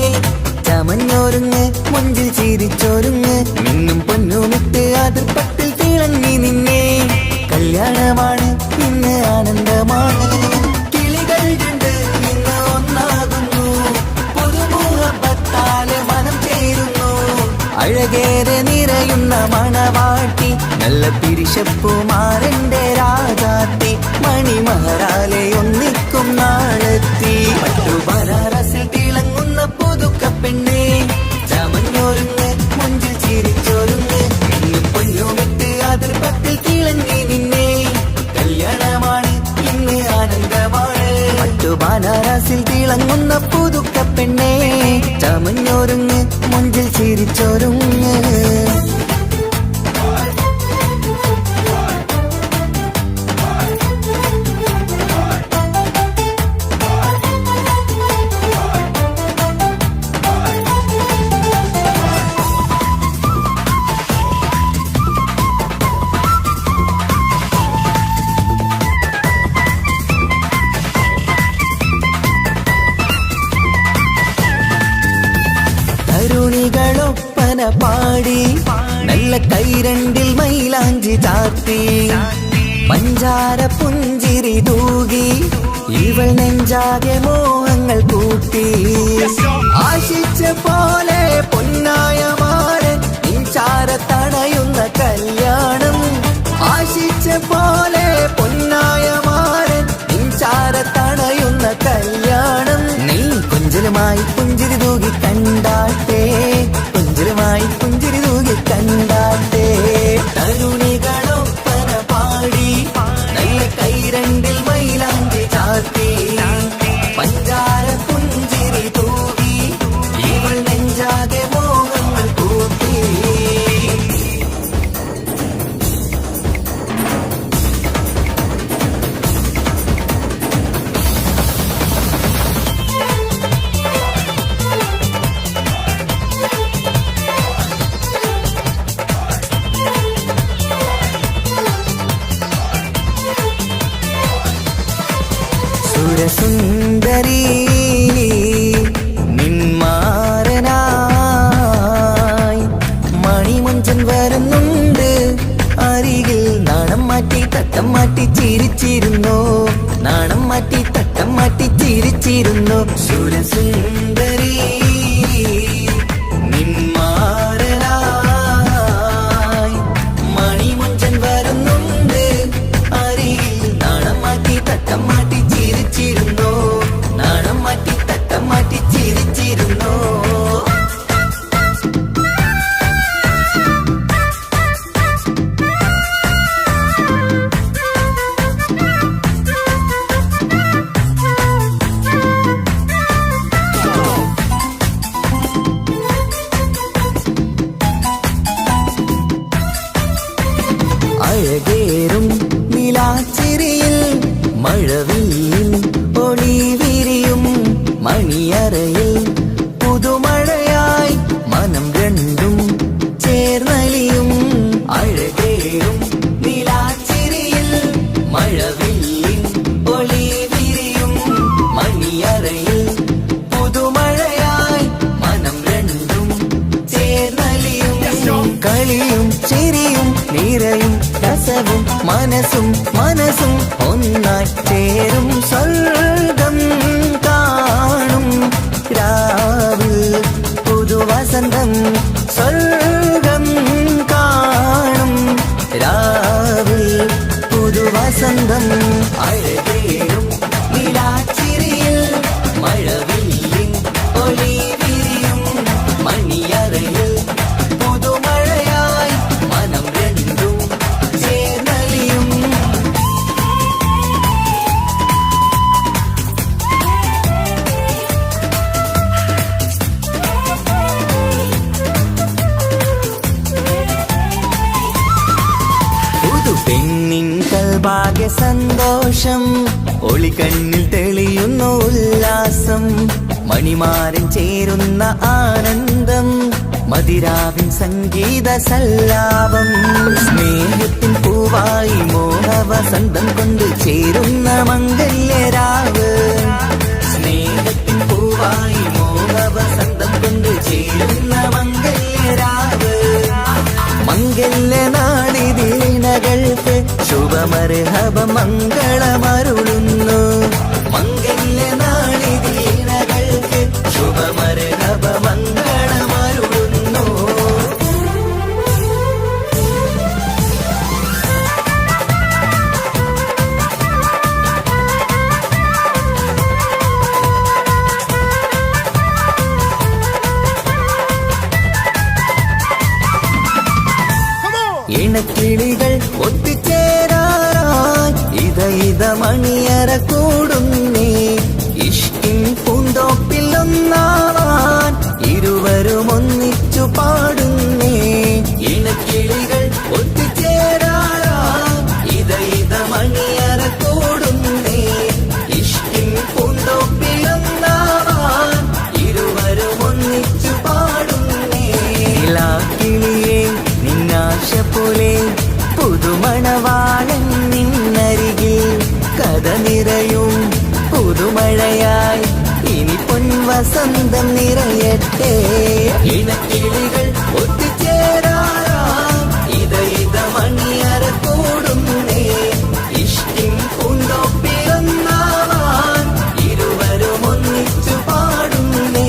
ചമഞ്ഞൊരുങ്ങ് മുഞ്ചിൽ ചിരിച്ചൊരുങ്ങ്. മിന്നും പൊന്നുമിട്ട് ആതൃപ്പത്തിൽ തിളങ്ങി നിന്നേ, കല്യാണമാണ് ഇന്ന് ആനന്ദമാണ്. കിളികൾ രണ്ട് ഇന്ന് ഒന്നാകുന്നു, പുതുമുഹബത്താല് മനം ചേരുന്നു. അഴകേറെ നിറയുന്ന മണവാട്ടി, നല്ല പിരിശപ്പുമാരന്റെ രാജാത്തി, മണിമഹറാലെ ഒന്നിക്കും നാളെത്തി. പട്ടുബനാറസിൽ തിളങ്ങുന്ന പുതുക്കപ്പെണ്ണേ, ചമഞ്ഞൊരുങ്ങ് മുഞ്ചിൽ ചിരിച്ചൊരുങ്ങ്. ഇന്ന് പൊന്നുമിട്ട് അതിർപ്പത്തിൽ തിളങ്ങി നിന്നേ, കല്യാണമാണ് ഇന്ന് ആനന്ദമാണ്. പട്ടുബനാറസിൽ തിളങ്ങുന്ന പുതുക്കപ്പെണ്ണേ, ചമഞ്ഞൊരുങ്ങ് മുഞ്ചിൽ ചിരിച്ചൊരുങ്ങ്. തരുണികളൊപ്പന പാടി, നല്ല കൈരണ്ടിൽ മൈലാഞ്ചി ചാർത്തി, പഞ്ചാര പുഞ്ചിരി തൂകി, ഇവൾ നെഞ്ചാകെ മോഹങ്ങൾ കൂട്ടി. ആശിച്ച പോലെ പൊന്നായ മാരൻ ചാരത്തണയുന്ന കല്യാണം, ആശിച്ച പോലെ പൊന്നായ മാരൻ ചാരത്തണയുന്ന കല്യാണം. നീ കൊഞ്ചലുമായി പുഞ്ചിരി തൂകി കണ്ടാട്ടെ, കൊഞ്ചലുമായി പുഞ്ചിരി തൂകി കണ്ടാട്ടെ. തരുണികളൊപ്പന പാടി, നല്ല കൈരണ്ടിൽ മൈലാഞ്ചി ചാർത്തി, പഞ്ചാര പുഞ്ചിരി തൂകി, ഇവൾ നെഞ്ചാകെ മോഹങ്ങൾ കൂട്ടി. സുരസുന്ദരി നിന്മാരനായി മണിമുഞ്ചൻ വരുന്നുണ്ട് അരികിൽ. നാണം മാറ്റി തട്ടം മാറ്റി ചിരിച്ചിരുന്നു, നാണം മാറ്റി തട്ടം മാറ്റി ചിരിച്ചിരുന്നു. സുരസുന്ദരി നിന്മാരനായി മണിമുഞ്ചൻ വരുന്നുണ്ട് അരികിൽ. നാണം മാറ്റി തട്ടം മാറ്റി ചിരിച്ചിരുന്നു, നാണം മാറ്റി തട്ടം മാറ്റി ചിരിച്ചിരുന്നു. അഴകേറും നിലാച്ചിരിയിൽ മഴവില്ലിൻ ഒളി വിരിയും മണിയറയിൽ പുതുമഴയായി മനം രണ്ടും ചേർന്നലിയും അഴകേറും നിലാച്ചിരിയിൽ മഴവില്ലിൻ ഒളി വിരിയും മണിയറയിൽ പുതുമഴയായി മനം രണ്ടും ചേർന്നലിയും കളിയും ചിരിയും നിറയും രസവും മനസ്സും മനസ്സും ഒന്നായി ചേരും സ്വർഗം കാണും രാവിൽ പുതുവസന്തം സ്വർഗം കാണും രാവിൽ പുതുവസന്തം അഴകേറും നിലാച്ചിരിയിൽ മഴവില്ലിൻ ഒളി വിരിയും മണിയറയിൽ പുതുമഴയായി മനം രണ്ടും ചേർന്നലിയും പുതു പെണ്ണിൻ കൽഭാഗ്യ സന്തോഷം ഒളിക്കണ്ണിൽ തെളിയുന്നു ഉല്ലാസം മണിമാരൻ ചേരുന്ന ആനന്ദം മതിരാവിൻ സംഗീത സല്ലാപം സ്നേഹത്തിൻ പൂവായി മോഹവസന്തം കൊണ്ട് ചേരുന്ന മംഗല്യരാവ് സ്നേഹത്തിൻ പൂവായി മോഹവസന്തം കൊണ്ട് ചേരുന്ന മംഗല്യരാവ് മംഗല്യ നാളിതീനകൾക്ക് ശുഭമർഹബ മംഗളമരുളുന്നു മംഗല്യ നാളിതീനകൾക്ക് ശുഭമർഹബ മംഗളമരുളുന്നു ഇണക്കിളികൾ ഒത്തുചേരാറായി ഇത മണിയറ കൂടുന്നേ ഇഷ്കിൻ പൂന്തോപ്പിൽ ഒന്നാവാൻ ഇരുവരും ഒന്നിച്ചു പാടുന്നേ ഇണക്കിളികൾ ഒത്തുചേരാറായി ഇത മണിയറ കൂടുന്നേ ഇഷ്കിൻ പൂന്തോപ്പിൽ ഒന്നാവാൻ ഇരുവരും ഒന്നിച്ചു പാടുന്നേ കിളിയേ നിന്നാശ പോലെ പുതുമണവാളൻ നിന്നരികിൽ കഥ നിറയും പുതുമഴയായി ഇനി പൊൻവസന്തം നിറയട്ടെ ഇണക്കിളികൾ ഒത്തുചേരാറാം ഇത മണിയറ കൂടുന്നേ ഇഷ്ടിൻ പൂന്തോപ്പിലൊന്നാവാൻ ഇരുവരും ഒന്നിച്ചു പാടുന്നേ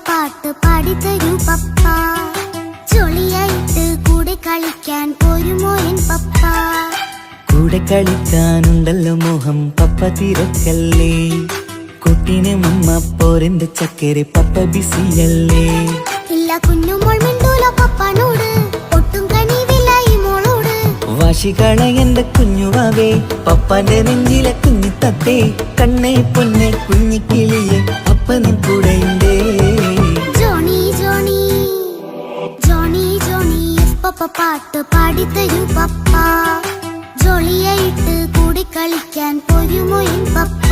പാട്ട് പാടിത്തരൂ പപ്പ ജോളിയായിട്ട് കൂടെ കളിക്കാൻ പോരുമോ എൻ പപ്പ കൂടെ കളിക്കാനുണ്ടല്ലോ മോഹം പപ്പ തിരക്കല്ലേ കുട്ടിനെ മുമ്മ പോരെന്റെ ചക്കരെ പപ്പ ബിസിയല്ലേ ഇല്ല കുഞ്ഞുമോൾ മിണ്ടൂല പപ്പനോട് ഒട്ടും കനിവില്ല ഈ മോളോട് വാശികള എന്റെ കുഞ്ഞുവാവേ പപ്പാന്റെ നെഞ്ചിലെ കുഞ്ഞിത്തത്തേ കണ്ണേ പൊന്നെ കുഞ്ഞിക്കിളിയെ അപ്പനും കൂടെയുണ്ടേ ജോണി ജോണി ജോണി ജോണി പപ്പ പാട്ട് പാടിത്തരൂ പപ്പ ജോളിയായിട്ട് കൂടി കളിക്കാൻ പോരുമോ എൻ പപ്പ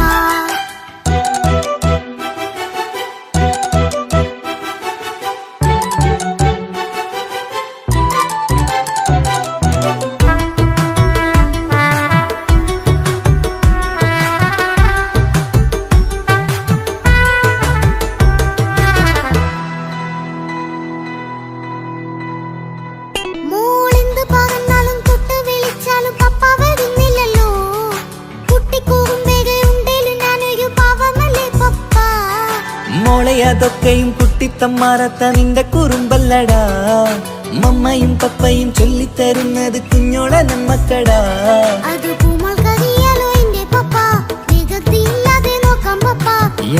മോളെ അതൊക്കെയും കുട്ടിത്തമ്മാറത്ത നിന്റെ കുറുമ്പല്ലടാ. മമ്മയും പപ്പയും ചൊല്ലിത്തരുന്നത് കുഞ്ഞോളെ നമ്മക്കടാ. അത് പൂമൾക്കറിയാലോ എന്റെ പപ്പ, വേഗത്തില്ലാതെ നോക്കാം പപ്പ.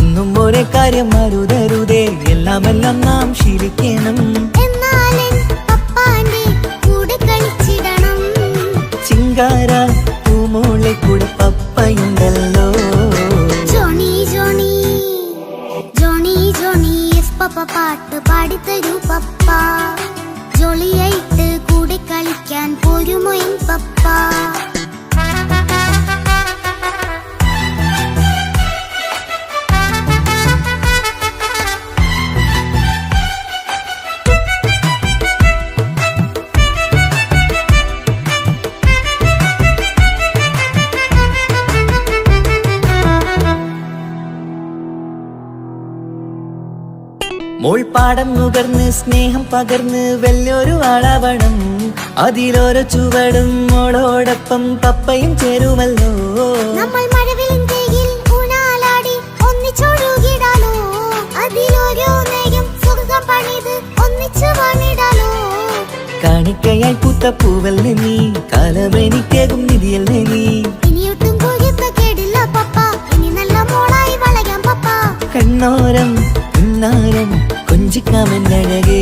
എന്നും ഒരേ കാര്യം അരുതരുതേ, എല്ലാം നാം ശീലിക്കണം. എന്നാലും പപ്പാന്റെ കൂടെ കളിച്ചിടണം. ചിങ്കാര പൂമോളെ കൂടെ പപ്പയുണ്ടല്ലോ. Johnny Johnny Johnny Johnny yes papa പാട്ട് പാടിത്തരൂ പപ്പ. ജോളിയായിട്ട് കൂടെ കളിക്കാൻ പോരുമോ എൻ പപ്പ? മോൾ പാടം നുകർന്ന് സ്നേഹം പകർന്ന് വലിയൊരു ആളാവണം. അതിലോരോ ചുവടും മോളോടൊപ്പം പപ്പയും ചേരുമല്ലോ. നമ്മൾ മഴവിലും തേയിൽ ഊനാലാടി ഒന്നിച്ചൊഴുകിടാലോ. അതിലോരോ നേരം സുഖം പണിത് ഒന്നിച്ച് വാണിടാലോ. കാണിക്കയായി പൂത്ത പൂവല്ലേ നീ, കാലമെനിക്കേകും നിധിയല്ലേ നീ. ഇനിയൊട്ടും കൂടിയപ്പ കേടില്ല പപ്പ, ഇനി നല്ല മോളായി വളയാം പപ്പ. കണ്ണോരം പിന്നാരം കൊഞ്ചിക്കാമെന്നഴകേ.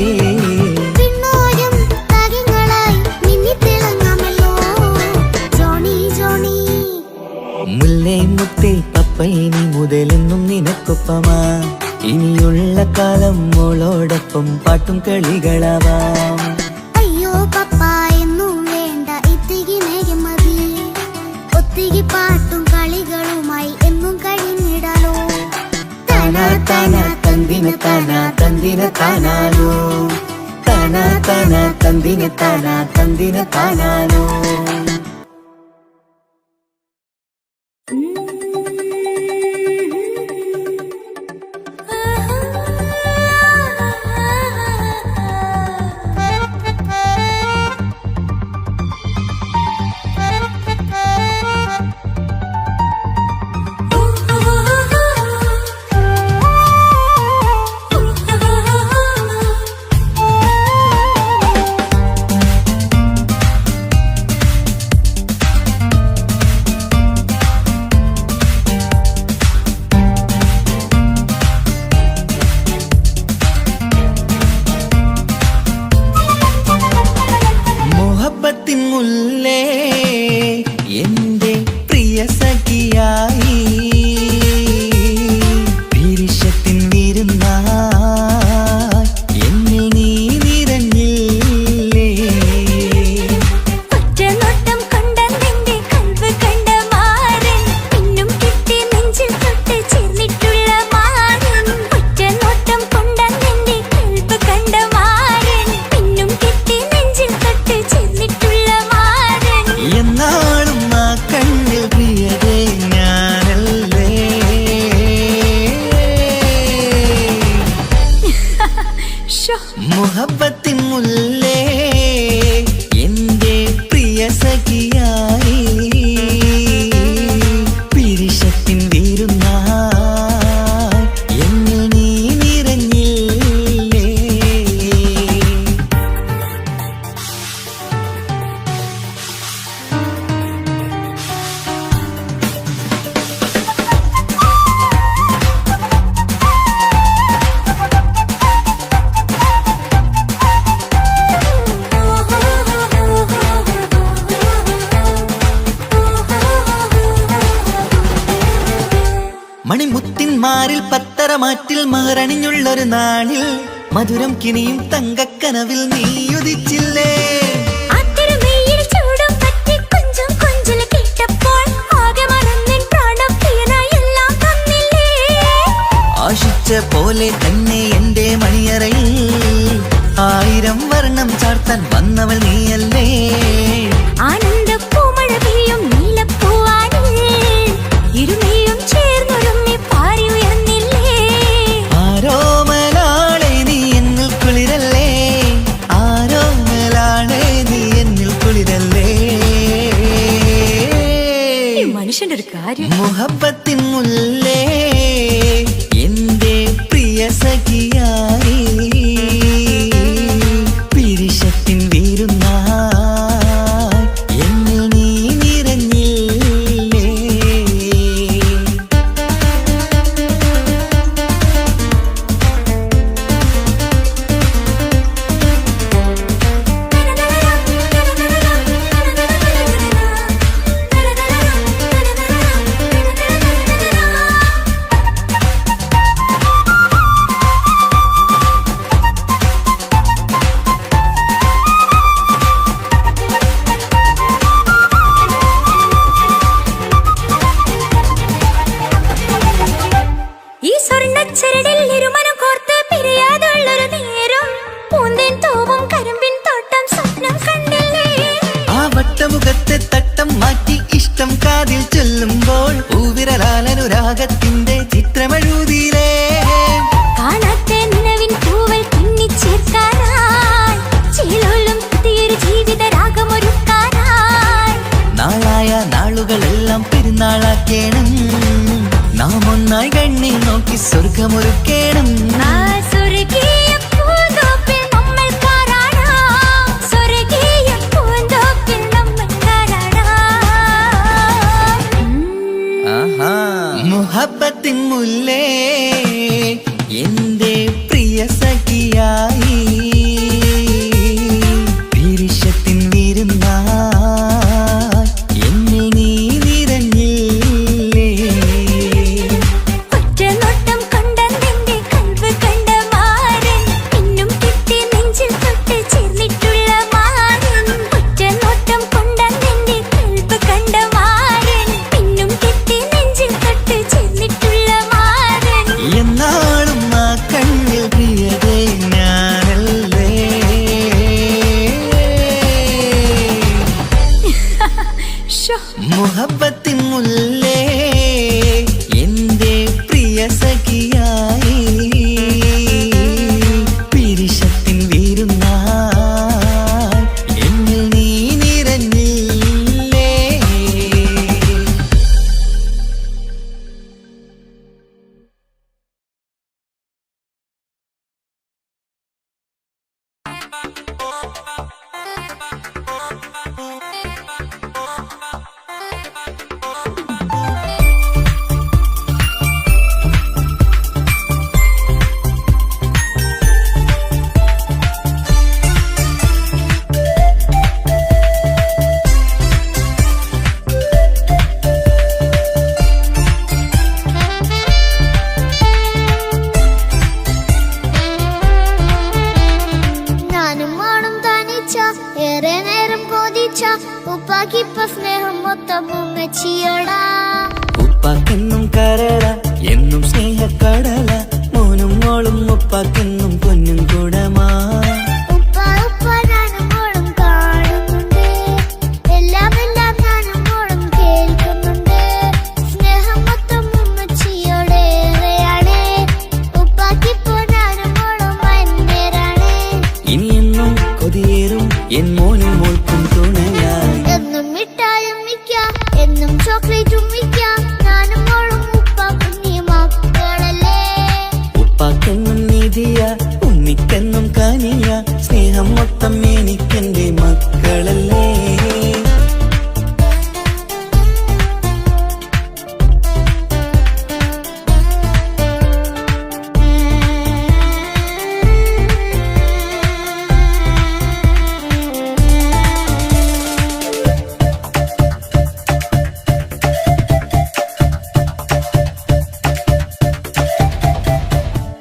പിന്നോരം താരങ്ങളായി മിന്നിത്തിളങ്ങാമല്ലോ. ജോണി ജോണി മുല്ലേ മുത്തേ പപ്പ ഇനി മുതലെന്നും നിനക്കൊപ്പമാ. ഇനിയുള്ള കാലം മോളോടൊപ്പം പാട്ടും കളികളാവാം. അയ്യോ പപ്പ എന്നും വേണ്ട ഇത്തിരി നേരം മതി. ഒത്തിരി പാട്ടും കളികളുമായി എന്നും കഴിഞ്ഞിടാലോ. താനാ താനാ തന്തിന താനാ തന്തിന താനാനോ. താനാ താനാ തന്തിന താനാ തന്തിന താനാനോ. മുല്ലേ എന്റെ പ്രിയ സഖിയായി വിരിശത്തിൻ വിരുന്നായി എന്നിൽ നീ നിറഞ്ഞില്ലേ. ഒറ്റനോട്ടം കൊണ്ടെന്റെ കൽവ് കണ്ട മാരൻ, പിന്നും കിട്ടി നെഞ്ചിൽ തൊട്ട് ചേർന്നിട്ടുള്ള മാരൻ. ഒറ്റനോട്ടം കൊണ്ടെന്റെ കൽവ് കണ്ട മാരൻ, പിന്നും കിട്ടി നെഞ്ചിൽ തൊട്ട് ചേർന്നിട്ടുള്ള മാരൻ. എന്നാളും ആ കണ്ണിൽ പ്രിയതേ ഞാനല്ലേ. മുഹബത്തിൻ മുല്ലേ എന്റെ പ്രിയ സഖിയായി പിരിശത്തിൻ വിരുന്നായി എന്നിൽ നീ നിറഞ്ഞില്ലേ. മണിമുത്തിന്മാരിൽ പത്തരമാറ്റിൽ മഹറണിഞ്ഞുള്ളൊരു നാളിൽ മധുരം കിനിയും തങ്കക്കനവിൽ നീ ഉദിച്ചില്ലേ. ആത്തിരമേയിൽ ചൂടും പറ്റി കൊഞ്ചും കൊഞ്ചൽ കേട്ടപ്പോൾ ആകെ മറന്നിൻ പ്രാണപ്രിയനായി എല്ലാം തന്നില്ലേ. ആശിച്ച പോലെ തന്നെ എന്റെ മണിയറയിൽ 1000 വർണ്ണം ചാർത്താൻ വന്നവൾ നീയല്ലേ. ആനന്ദ പൂമഴ പെയ്യും നീലപ്പൂവാനിൽ ഇരുമയും ചേർന്നൊരുമ്മി പാറി ഉയർന്നില്ലേ. ആരോമലാളെ നീ എന്നിൽ കുളിരല്ലേ. ആരോമലാളെ നീ എന്നിൽ കുളിരല്ലേ. മനുഷ്യന്റെ ഒരു കാര്യം. മുഹബത്തിൻ മുല്ലേ എന്റെ പ്രിയ സ്വർണ്ണച്ചരടിൽ ഇരുമനം കോർത്ത് പിരിയാതുള്ളൊരു നേരം പൂന്തേൻ തൂവും കരിമ്പിൻ തോട്ടം സ്വപ്നം കണ്ടില്ലേ ആ വട്ടമുഖത്തെ തട്ടം മാറ്റി ഇഷ്ടം കാതിൽ ചൊല്ലുമ്പോൾ പൂവിരലാലനുരാഗത്തിന്റെ ചിത്രമെഴുതിയിലേ കാണാത്ത നിലവിൻ പൂവൽ പിന്നിച്ചേർക്കാനായി ചിലോലും പുതിയൊരു ജീവിത രാഗമൊരുക്കാനായി നാളായ നാളുകളെല്ലാം പെരുന്നാളാക്കേണം നാം ഒന്നായി കണ്ണിൽ നോക്കി സ്വർഗമൊരുക്കേണം ആ സ്വർഗീയ പൂന്തോപ്പിൽ നമ്മൾ കാണാം സ്വർഗീയ പൂന്തോപ്പിൽ നമ്മൾ കാണാം ആഹാ മുഹബത്തിൻ മുല്ലേ എന്റെ പ്രിയ സഖിയായി വിരിശത്തിൻ വിരുന്നായി എന്നിൽ നീ നിറഞ്ഞില്ലേ ഒറ്റനോട്ടം കൊണ്ട നിന്റെ കൽവ് കണ്ട മാരൻ പിന്നും കിട്ടി നെഞ്ചിൽ തൊട്ട് ചേർന്നിട്ടുള്ള മാരൻ ഒറ്റനോട്ടം കൊണ്ട നിന്റെ കൽവ് കണ്ട മാരൻ പിന്നും കിട്ടി നെഞ്ചിൽ തൊട്ട് ചേർന്നിട്ടുള്ള മാരൻ എന്നാളും ആ കണ്ണിൽ പ്രിയതേ ഞാനല്ലേ മുഹബത്തിൻ മുല്ലേ എന്റെ പ്രിയ സഖിയായി പിരിശത്തിൻ വീരുന്നായി എന്നിൽ നീ നിറഞ്ഞില്ലേ ഞാനും മോളും തനിച്ച ഏറെ നേരം കൊതിച്ച ഉപ്പാക്കിപ്പ സ്നേഹം മൊത്തം ഉമ്മച്ചിയോടാ ഉപ്പാക്കെന്നും കരള എന്നും സ്നേഹക്കടല മോനും മോളും ഉപ്പാക്കെന്നും പൊന്നും കുടമാ ഉപ്പ ഉപ്പ ഞാനും മോളും കാണുന്നുണ്ട് എല്ലാം എല്ലാം ഞാനും മോളും കേൾക്കുന്നുണ്ട് സ്നേഹം മൊത്തം ഉമ്മച്ചിയോടേറെയാണ് ഉപ്പാക്കിപ്പോ ഞാനും മോളും വന്നേരാണ് ഇനിയെന്നും കൊതിയേറും എൻ മോനും മോൾക്കും തുണയായി എന്നും മിഠായും മിക്കാം എന്നും ചോക്ലേറ്റും മിക്കാം ഞാനും മോളും ഉപ്പാക്കും നീ മക്കളല്ലേ ഉപ്പാക്കെന്നും നീതിയ ഉമ്മിക്കെന്നും കനിയ സ്നേഹം മൊത്തം എനിക്കെന്റെ മക്കളല്ലേ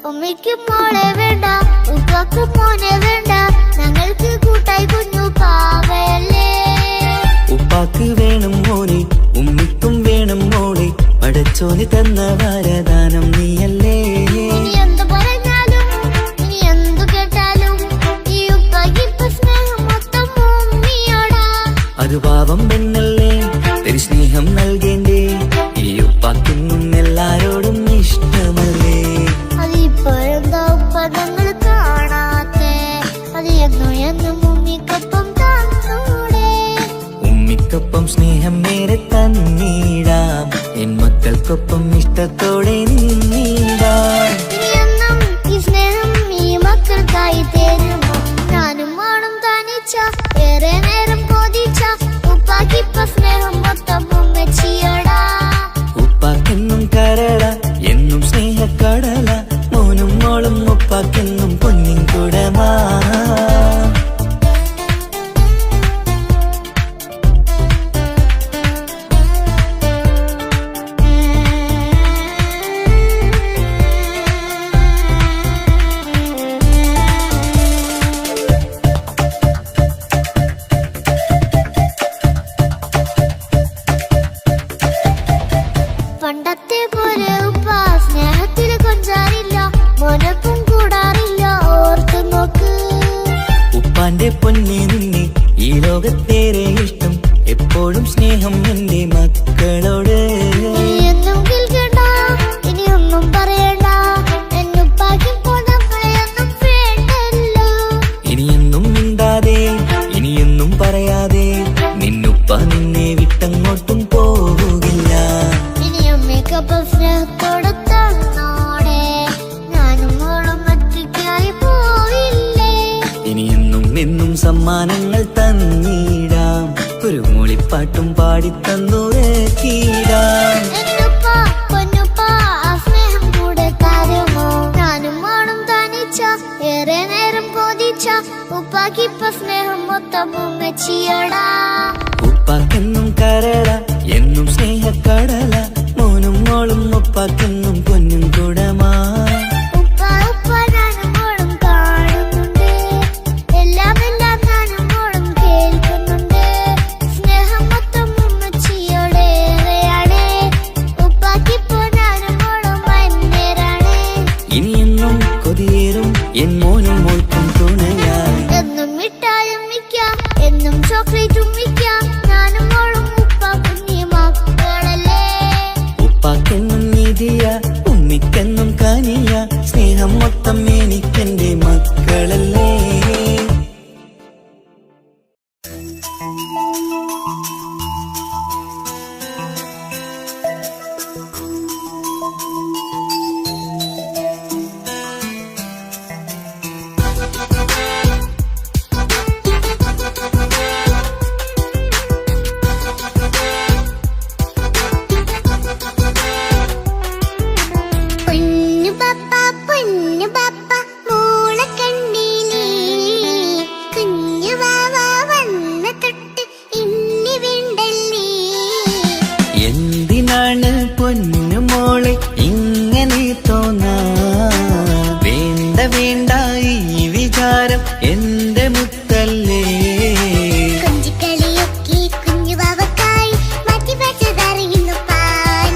ഉമ്മയ്ക്ക് മോളെ വേണ്ട ഉപ്പാക്ക് മോനെ വേണ്ട ഞങ്ങൾക്ക് കൂട്ടായി കുഞ്ഞു പാവയല്ലേ ഉപ്പാക്ക് വേണം മോനെ ഉമ്മിക്കും വേണം മോളെ പടച്ചോന് തന്ന വരദാനം നീയല്ലേ ഇനി എന്ത് പറഞ്ഞാലും ഇനി എന്തു കേട്ടാലും ഈ ഉപ്പാക്ക് ഇപ്പൊ സ്നേഹം മൊത്തം ഉമ്മിയോടാ അത് പാവം പെണ്ണല്ലേ ഒരു സ്നേഹം നൽകേണ്ടേ ഈ ഉപ്പാക്കെന്നും എല്ലാരോടും ഇഷ്ടമല്ലേ അതിപ്പോഴെന്താ ഉപ്പ ഞങ്ങൾ കാണാത്തെ അത് എന്നും എന്നും ഉമ്മിക്കൊപ്പം തന്നൂടെ ഉമ്മിക്കൊപ്പം സ്നേഹം നേരെ തന്നീടാം എൻ മക്കൾക്കൊപ്പം ഇഷ്ടത്തോടെ നിന്നീടാം ഇനിയെന്നും ഈ സ്നേഹം ഈ മക്കൾക്കായി തരുമോ ഞാനും മോളും തനിച്ച ഏറെ നേരം കൊതിച്ച ഉപ്പാക്കിപ്പ സ്നേഹം മൊത്തം ഉമ്മച്ചിയോടാ ഉപ്പാക്കെന്നും കരള എന്നും സ്നേഹക്കടല മോനും മോളും ഉപ്പാക്കെന്നും പൊന്നിൻ കുടമാ സമ്മാനങ്ങൾ തന്നിടാം, ഒരു മൂളിപ്പാട്ടും പാടിത്തന്നുറക്കിടാം. എന്നുപ്പാ പൊന്നുപ്പാ ആ സ്നേഹം കൂടെ തരുമോ? ഞാനും മോളും തനിച്ച ഏറെ നേരം കൊതിച്ച ഉപ്പാക്കിപ്പ സ്നേഹം മൊത്തം ഉമ്മച്ചിയോടാ. ഉപ്പാക്കെന്നും കരള എന്നും സ്നേഹക്കടല, മോനും മോളും ഉപ്പാക്കെന്നും പൊന്നും കുടമാ. ഉപ്പ ഉപ്പ ഞാനും മോളും കാണുന്നുണ്ട്, എല്ലാം എല്ലാം ഞാനും മോളും കേൾക്കുന്നുണ്ട്. സ്നേഹം മൊത്തം ഉമ്മച്ചിയോടേറെയാണ്, ഉപ്പാക്കിപ്പോ ഞാനും മോളും വന്നേരാണ്. ഇനിയെന്നും കൊതിയേറും എൻ മോനും മോൾക്കും തുണയായി. എന്നും മിഠായും മിക്കാം, എന്നും ചോക്ലേറ്റും മിക്കാം, ഞാനും മോളും ഉപ്പ കുഞ്ഞി മക്കളല്ലേ. ഉപ്പാക്കെന്നും നിധിയ ഉമ്മിക്കെന്നും കാനിയ, സ്നേഹം മൊത്തം എനിക്കെന്റെ മക്കളല്ലേ. പൊന്നു പപ്പ മോളെ കണ്ടീലേ, കുഞ്ഞു വാവ വന്ന തൊട്ട് ഇന്നി വീണ്ടല്ലേ. എന്തിനാണ് പൊന്നു മോളെ ഇങ്ങനെ തോന്നാ? വേണ്ട വേണ്ട ഈ വിചാരം എന്റെ മുത്തല്ലേ. കൊഞ്ചിക്കളിയൊക്കെ കുഞ്ഞു വാവക്കായി മാറ്റി വെച്ചതറിയുന്നു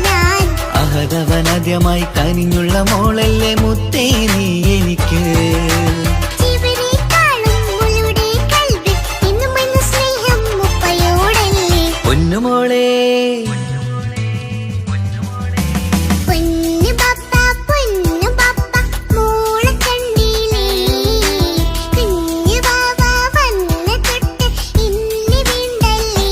ഞാൻ. അഹതവനാദ്യമായി കനിഞ്ഞുള്ള മോളല്ലേ മുത്തേ നീ എനിക്ക്. ജീവനേക്കാളും മോളുടെ കൽവിൽ എന്നും എന്ന സ്നേഹം ഉപ്പയോടല്ലേ. പൊന്നുമോളെ പൊന്നു പപ്പ മോളെ കണ്ടീലേ, കുഞ്ഞു വാവ വന്ന തൊട്ട് ഇന്നി വീണ്ടല്ലേ.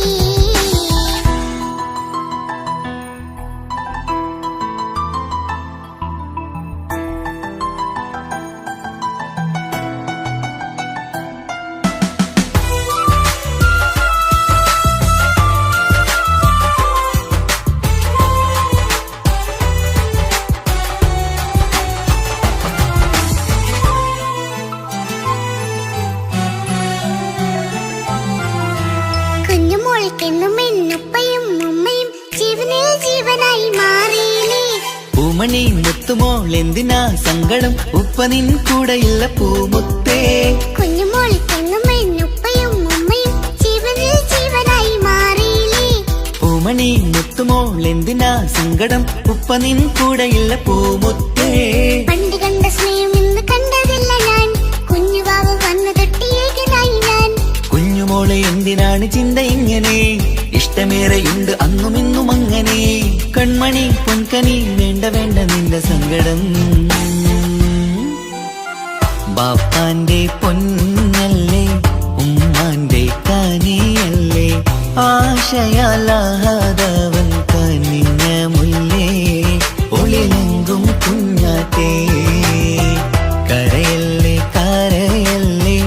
കുഞ്ഞുമോൾക്കെന്നും എന്നുപ്പയും ഉമ്മയും ജീവനിൽ ജീവനായി മാറിയില്ലേ. പൂമണി മുത്തുമോൾ എന്തിനാ സങ്കടം, ഉപ്പ നിൻ കൂടെയില്ല പൂമുത്തേ. കുഞ്ഞുമോൾക്കെന്നും എന്നുപ്പയും ഉമ്മയും ജീവനിൽ ജീവനായി മാറിയില്ലേ. പൂമണി മുത്തുമോൾ എന്തിനാ സങ്കടം, ഉപ്പ നിൻ കൂടെയില്ല പൂമുത്തേ. പണ്ട് കണ്ട സ്നേഹം ഇന്ന് കണ്ടതില്ല ഞാൻ, കുഞ്ഞുവാവ വന്ന തൊട്ടിയേകനായി ഞാൻ. കുഞ്ഞുമോളെ എന്തിനാണ് ചിന്ത ഇങ്ങനെ, ഇഷ്ടമേറെയുണ്ട് അന്നും ഇന്നും അങ്ങനെ. കൺമണി പൊൻകനി വേണ്ട വേണ്ട നിന്റെ സങ്കടം. ബാപ്പാന്റെ പൊന്നല്ലേ ഉമ്മാന്റെ കനിയല്ലേ, ആശയാലാഹതവൻ കനിഞ്ഞ മുല്ലേ. ഒളിലെങ്കും കുഞ്ഞാറ്റേ കരയല്ലേ കരയല്ലേ,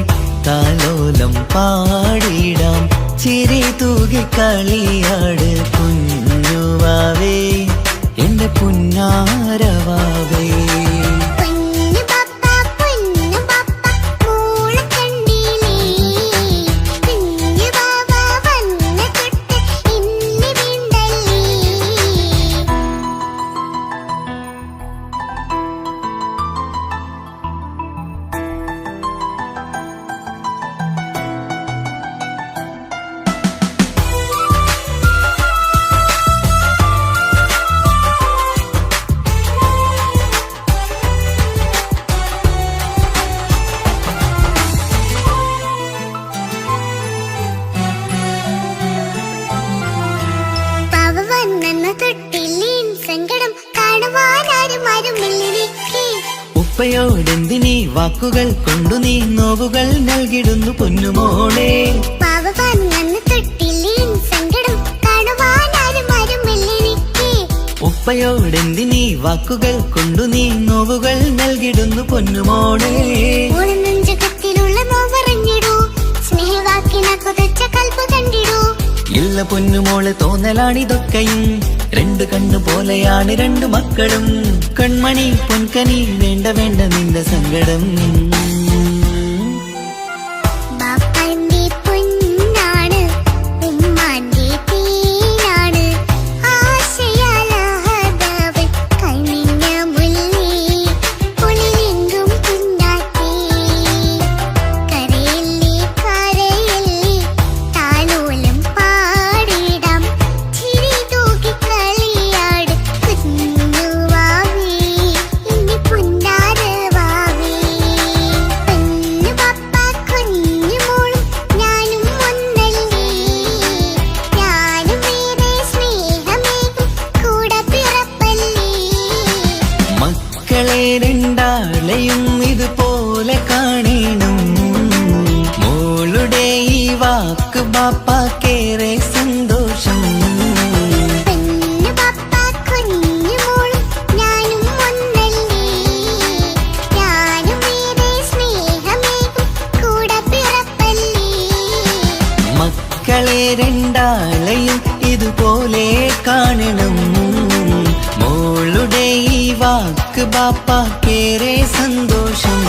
താലോലം പാടിടാം ചിരി തൂകി കളിയാട് കുഞ്ഞുവാവേ എന്റെ പുന്നാരവാവേ. പൊന്നു പപ്പ മോളെ കണ്ടീലേ, കുഞ്ഞു വാവ വന്ന തൊട്ട് ഇന്നി വീണ്ടല്ലേ. പാവ വന്നെന്ന തൊട്ടില്ലേൻ സങ്കടം കാണുവാനാരും ആരുമില്ലെനിക്ക്. ഉപ്പയോടെന്തിനീ വാക്കുകൾ കൊണ്ടു നീ നോവുകൾ നൽകിടുന്നു പൊന്നുമോളെ. പാവ വന്നെന്ന തൊട്ടില്ലേൻ സങ്കടം കാണുവാനാരും ആരുമില്ലെനിക്ക്. ഉപ്പയോടെന്തിനീ വാക്കുകൾ കൊണ്ടു നീ നോവുകൾ നൽകിടുന്നു പൊന്നുമോളെ. ഓള നെഞ്ചകത്തിലുള്ള നോവറിഞ്ഞിടൂ, സ്നേഹ കണ്ടിടൂ. ഇല്ല പൊന്നുമോള് തോന്നലാണിതൊക്കെയും, രണ്ട് കണ്ണു പോലെയാണ് രണ്ടു മക്കളും. കൺമണി പൊൻകനി വേണ്ട വേണ്ട നിന്റെ സങ്കടം. ബാപ്പാന്റെ പൊന്നാണ്, ഉമ്മാന്റെ തേനാണ്, ആശയാലാഹതവൻ കണ്ണിഞ്ഞ മുല്ലേ, പൊളിലെങ്കും കുഞ്ഞാറ്റേ. കരയല്ലേ കരയല്ലേ താലോലം പാടിടാം, ചിരി തൂക്കി കളിയാട് കുഞ്ഞുവാവേ, എന്റെ പുന്നാരവാവേ. പൊന്നു പപ്പ കുഞ്ഞു മോളും ഞാനും ഒന്നല്ലേ, ഞാനും വേറെ സ്നേഹമേകും കൂടെ പിറപ്പല്ലേ. മക്കളെ രണ്ടാളെയും ഇതുപോലെ കാണണം, മോളുടെ ഈ വാക്ക് ബാപ്പാക്കേറെ സന്തോഷം. പൊന്നു പപ്പ കുഞ്ഞു മോളും ഞാനും ഒന്നല്ലേ, ഞാനും വേറെ സ്നേഹമേകും കൂടെ പിറപ്പല്ലേ. മക്കളെ രണ്ടാളെയും ഇതുപോലെ കാണണം, മോളുടെ ഈ വാക്ക് ബാപ്പാക്കേറെ സന്തോഷം.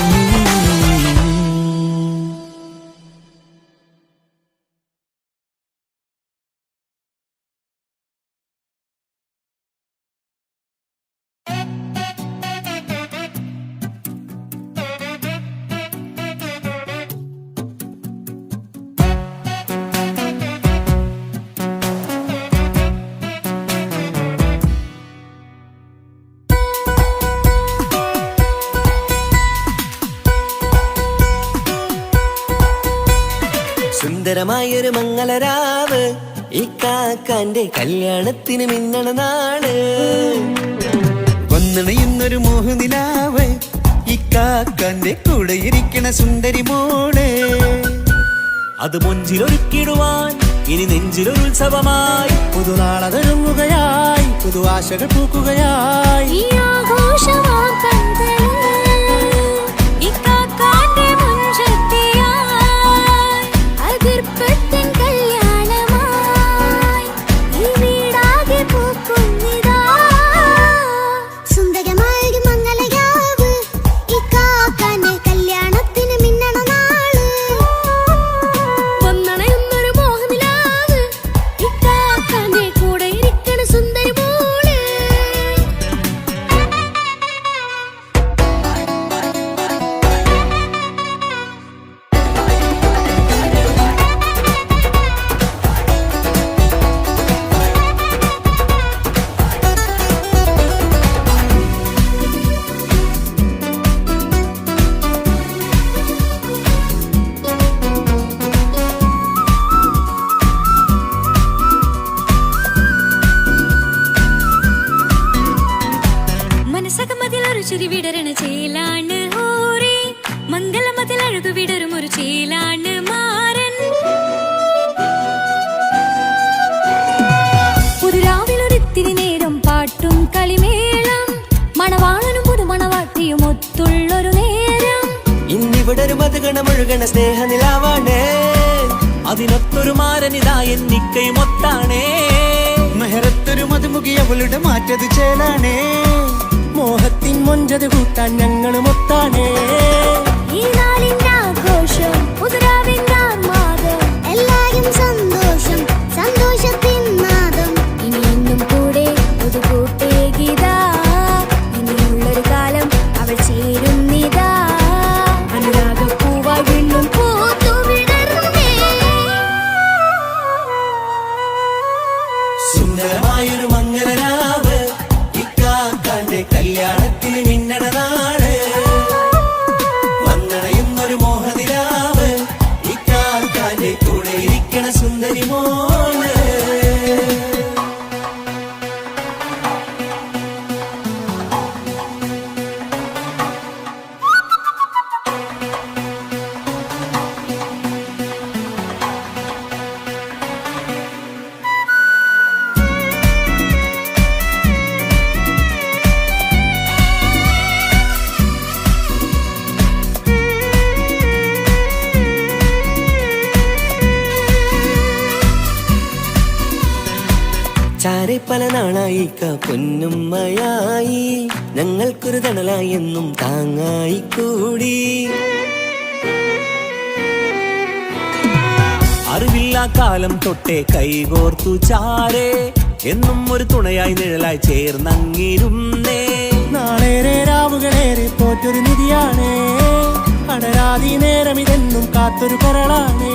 സുന്ദരമായൊരു മംഗളരാവ്, ഈ കാക്കാന്റെ കല്യാണത്തിന് മിന്നണ നാള്. വന്നണയുന്നൊരു മോഹനിലാവ്, ഈ കാക്കാന്റെ കൂടെ ഇരിക്കണ സുന്ദരി മോള്. അത് മൊഞ്ചിലൊരുക്കിടുവാൻ ഇനി നെഞ്ചിലൊരു ഉത്സവമായി, പുതുനാളതൊരുങ്ങുകയായി, പുതുവാശകൾ പൂക്കുകയായി. ഈ ആഘോഷമാം പന്തലിൽ ഇക്കാക്കാന്റെ മുൻചെത്തിയായി, അതിർപ്പത്തിൻ കല്യാണമായി ഈ വീടാകെ പൂക്കുന്നിതാ. സുന്ദരമായൊരു മംഗളരാവ്, ഈ കാക്കാന്റെ കല്യാണത്തിന് മിന്നണ നാള്. വന്നണയുന്നൊരു മോഹനിലാവ്, ഇക്കാക്കാന്റെ കൂടെ ഇരിക്കണ സുന്ദരി മോള്. മനസ്സകമതിലൊരു ചിരി വിടരണ ചേലാണ് ഹോറി, മംഗളമതിൽ അഴകു വിടരും ഒരു ചേലാണ് മാരൻ. പുതുരാവിലൊരിത്തിരി നേരം പാട്ടും കളിമേളം, മണവാളനും പുതുമണവാട്ടിയും ഒത്തുള്ളൊരു നേരം. ഇന്നിവിടെ ഒരു മധുഗണമൊഴുകണ സ്നേഹനിലാവാണ്, അതിനൊത്തൊരു മാരനിതാ എന്നിക്കയും ഒത്താണേ. മെഹറത്തൊരു മധുമുഖി അവളുടെ മാറ്റത് ചേലാണേ, മോഹത്തിൻ മൊഞ്ചത് കൂട്ടാൻ ഞങ്ങളും ഒത്താണേ. ഈ നാളിന്റെ ആഘോഷം, പുതുരാവിന്റെ ആർമാദം, എല്ലാരും സന്തോഷം, സന്തോഷത്തിൻ നാദം. ഇനി എന്നും കൂടെ പുതുകൂട്ടേ ഗീതാ, ഇനിയുള്ളൊരു കാലം അവൾ ചേരുന്നിതാ. അനുരാഗപ്പൂവായി വീണ്ടും പൂത്തുവിടർന്നേ. സുന്ദരമായൊരു മംഗളരാവ്, ഈ കാക്കാന്റെ കല്യാണത്തിന് മിന്നണ നാള്. പല നാളായി പൊന്നുമ്മയായി ഞങ്ങൾക്കൊരു തണലായി എന്നും താങ്ങായി കൂടി. അറിവില്ലാ കാലം തൊട്ടേ കൈകോർത്തു ചാരേ എന്നും ഒരു തുണയായി നിഴലായി ചേർന്നങ്ങിരുന്നേ. നാളേറെ രാവുകളേറെ പോറ്റൊരു നിധിയാണ്, അടരാതി നേരം ഇതെന്നും കാത്തൊരു കരളാണ്.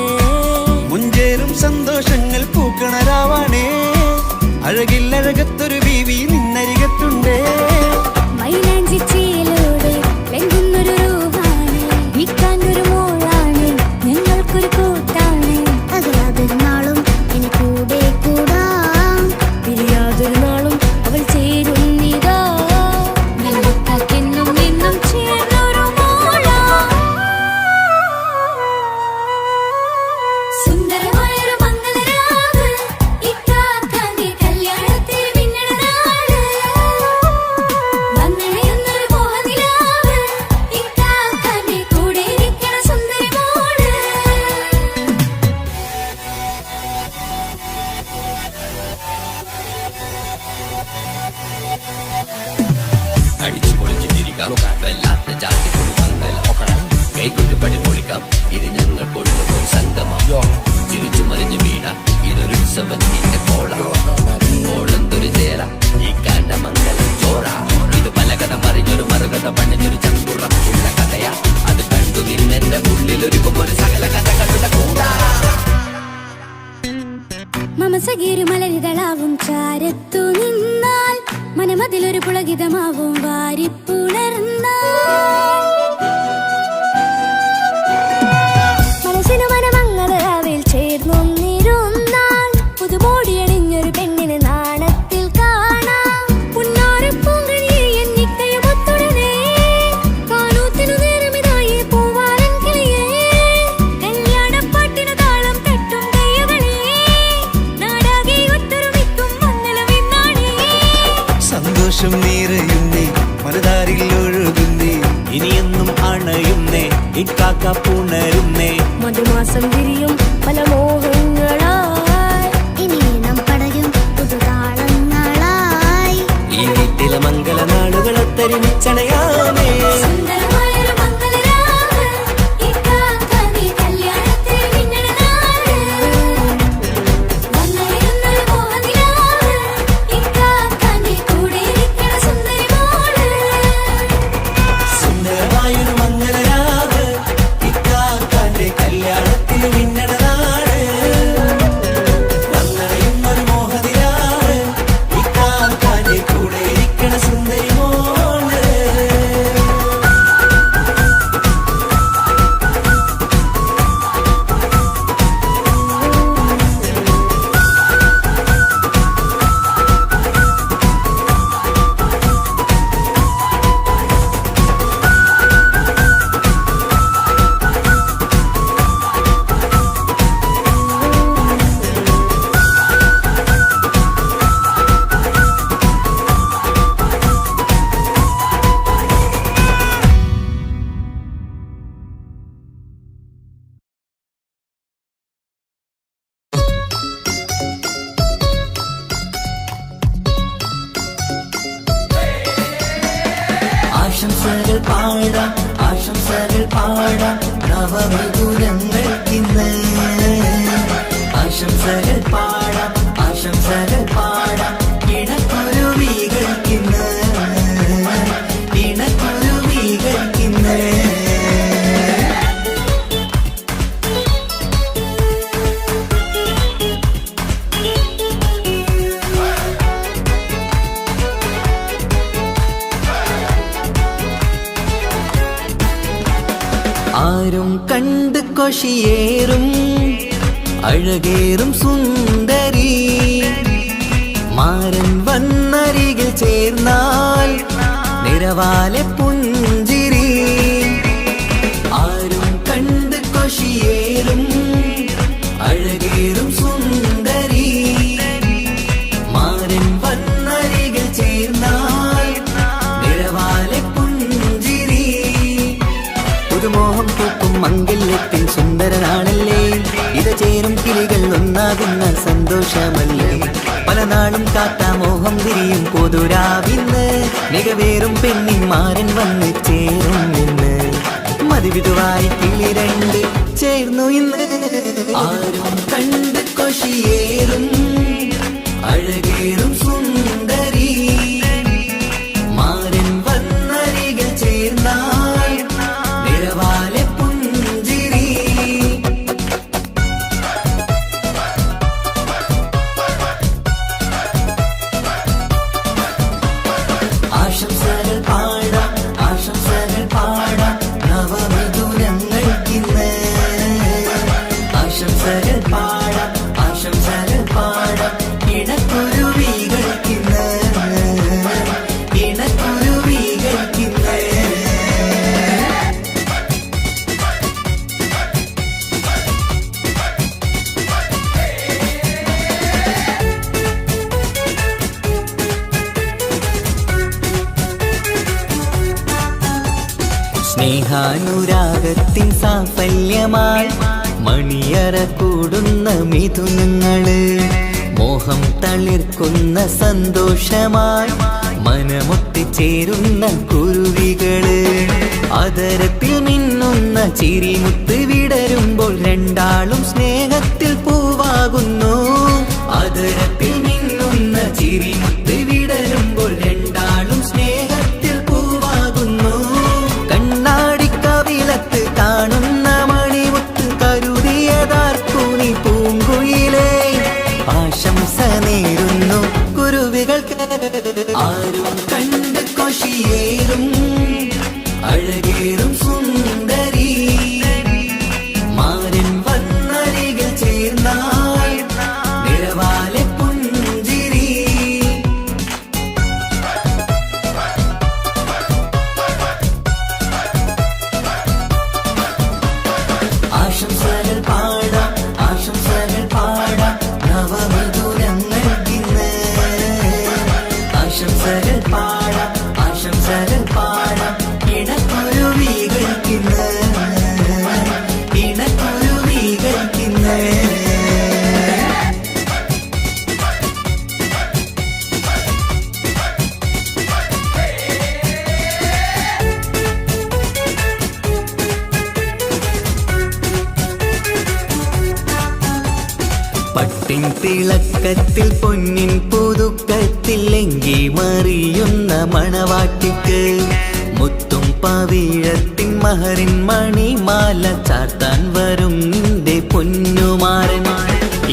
മുഞ്ചേറും സന്തോഷങ്ങൾ പൂക്കണരാവാണേ, അഴകില്ലഴകത്തൊരു ബീവി നിന്നരികത്തുണ്ടേ. മൈലാഞ്ചിച്ചിയിലൂടെ ലംഘുന്നൊരു രൂപാണ്, വിൽക്കാനൊരു മോളാണ്, ഞങ്ങൾക്കൊരു കൂട്ടാണ്. അകലാതൊരു നാളും ഇനി കൂടെ കൂടാം, പിരിയാതൊരു നാളും അവൾ ചേരുന്നിതാ. നെല്ലുക്കാക്കെന്നും എന്നും ചേർന്നൊരു മോളാ. സുന്ദരമായൊരു മംഗളരാവ്, ഇക്കാക്കാന്റെ കല്യാണത്തിൽ മിന്നണ നാള്. വന്നണയുന്നൊരു മോഹനിലാവ്, ഇക്കാക്കാന്റെ കൂടെ ഇരിക്കണ സുന്ദരി മോള്. അടിച്ചു പൊളിച്ചിട്ടിരിക്കാം വല്ലാത്ത ജാതി മംഗലം കൈകൊണ്ടു പടി പൊളിക്കാം ഇത് ഞങ്ങൾ കൊണ്ടുപോയി സംഗമം തിരിച്ചു മറിഞ്ഞു വീണ ഇതൊരു ഉത്സവത്തിന്റെ കോളന്തൊരു ചേര ഈ കാണ്ട മംഗലം ചോറ ഇത് പലകഥ മറിഞ്ഞൊരു മറുകഥ പണിഞ്ഞൊരു ചങ്കുറം ഉള്ള കഥയാ അത് കണ്ടു നിന്നെന്റെ ഉള്ളിലൊരുക്കും ഒരു സകല കഥകളുടെ കൂടാ. മമസകീരു മലരിതളാവും ചാരത്തു നിന്നാൽ മനമതിലൊരു പുളകിതമാവും വാരിപ്പുണർന്നാൽ. മനസ്സിനു മനമങ്ങതരാവിൽ ചേർന്നൊന്നിരുന്നാൽ പുതുമോടിയണിഞ്ഞൊരു പെണ്ണിന് നാണത്തിൽ കാണാം. പുന്നാരപ്പൂങ്കനിയെ എന്നിക്കയുമൊത്തുടനെ കാനൂത്തിനു നേരമിതായി പൂവാലൻ കിളിയേ. കല്യാണപ്പാട്ടിനു താളം തട്ടും കയ്യുകളെ നാടാകെ ഒത്തൊരുമിക്കും മംഗളമെന്നാണേ. സന്തോഷം നിറയുന്നേ മറുതാരിൽ ഒഴുകുന്നേ, ഇനിയെന്നും അണയുന്നേ ഇക്കാക്ക പുണരുന്നേ. മധുമാസം വിരിയും പല മോഹങ്ങളായി, ഇനി നാം പടരും പുതുതാളങ്ങളായി. ഈ വീട്ടിലെ മംഗള നാളുകളൊത്തരിമിച്ചണയാമേ. സുന്ദരമായൊരു മംഗളരാവ്, ഇക്കാക്കാന്റെ കല്യാണത്തിൽ മിന്നണ നാള്. വന്നണയുന്നൊരു മോഹനിലാവ്, ഇക്കാക്കാന്റെ കൂടെ ഇരിക്കണ സുന്ദരി മോള്. സുന്ദരമായൊരു മംഗളരാവ്, ഇക്കാക്കാന്റെ കല്യാണത്തിൽ മിന്നണ നാട്. വന്നണയുന്നൊരു മോഹനിലാവ്, ഇക്കാക്കാന്റെ കൂടെ ഇരിക്കണ സുന്ദരി മോള്. ആശംസകൾ പാടാം ആശംസകൾ പാടാം നവമധുരങ്ങൾക്കിന്ന്. ആശംസകൾ പാടാം ആശംസകൾ പാടാം ഇണക്കുരുവികൾക്കിന്ന്, ഇണക്കുരുവികൾക്കിന്ന്. ആരും കണ്ട് കൊഷിയേറും അഴകേറും സുന്ദരി, മാരൻ വന്നരികിൽ ചേർന്നാൽ നിറവാലെ പുഞ്ചിരി. ആരും കണ്ട് കൊഷിയേറും അഴകേറും സുന്ദരി, മാരൻ വന്നരികിൽ ചേർന്നാൽ നിറവാലെ പുഞ്ചിരി. പുതുമോഹം പൂക്കും മംഗല്യത്തിൻ സുന്ദരനാണല്ലേ, ഇത് ചേരും കിളികൾ ഒന്നാകുന്ന സന്തോഷമല്ലേ. പല നാളും കാത്ത മോഹം തിരിയും പൊതുരാവിന്ന് മികവേറും പെണ്ണിന്മാരൻ വന്ന് ചേരും ഇന്ന് മതിവിധുവായി കിളി രണ്ട് ചേർന്നു ഇന്ന് ആരും കണ്ട് കൊഷിയേറും അഴകേറും സുന്ദരി മാരൻ വന്നരികിൽ ചേർന്നാൽ നിറവാലെ പുഞ്ചിരി ആശംസകൾ പാടാം ആശംസകൾ പാടാം നവമിഥുനങ്ങൾക്കിന്ന് ആശംസകൾ പാടാം ആശംസകൾ പാടാം ഇണക്കുരുവികൾക്കിന്ന് ഇണക്കുരുവികൾക്കിന്ന് സ്നേഹാനുരാഗത്തിൻ സാഫല്യമായി മണിയറ കൂടുന്ന മിഥുനങ്ങള് മോഹം തളിർക്കുന്ന സന്തോഷമായി മനമൊട്ടിച്ചേരുന്ന കുരുവികള് അതരത്തിൽ മിന്നുന്ന ചിരിമുത്ത് വിടരുമ്പോൾ രണ്ടാളും സ്നേഹത്തിൽ പൂവാകുന്നു അതരത്തിൽ മിന്നുന്ന ചിരിമുത്ത് വിടരുമ്പോൾ രണ്ടാളും സ്നേഹത്തിൽ പൂവാകുന്നു കണ്ണാടിക്കവിളത്ത് കാണുന്ന മണിമുത്ത് കരുതിയതാർക്കുനി പൂങ്കുയിലേ ആശംസ നേരുന്നു കുരുവികൾക്ക് ആരും കണ്ട് കൊഷിയേറും അഴകേറും സുന്ദരി മാരൻ വന്നരികിൽ ചേർന്നാൽ നിറവാലെ പുഞ്ചിരി ആശംസകൾ പാടാം ആശംസകൾ പാടാം നവമിഥുനങ്ങൾക്കിന്ന് ആശംസകൾ പാടാം ആശംസകൾ പാടാം ഇണക്കുരുവികൾക്കിന്ന് ഇണക്കുരുവികൾക്കിന്ന് പട്ടിൻ തിളക്കത്തിൽ പൊന്നിൻ പുതുക്കത്തിൽ എങ്കി മറിയുന്ന മണവാട്ടിക്ക് മുത്തും പവിഴത്തിൻ മഹറിൻ മണിമാല ചാർത്താൻ വരും നിന്റെ പൊന്നുമാരൻ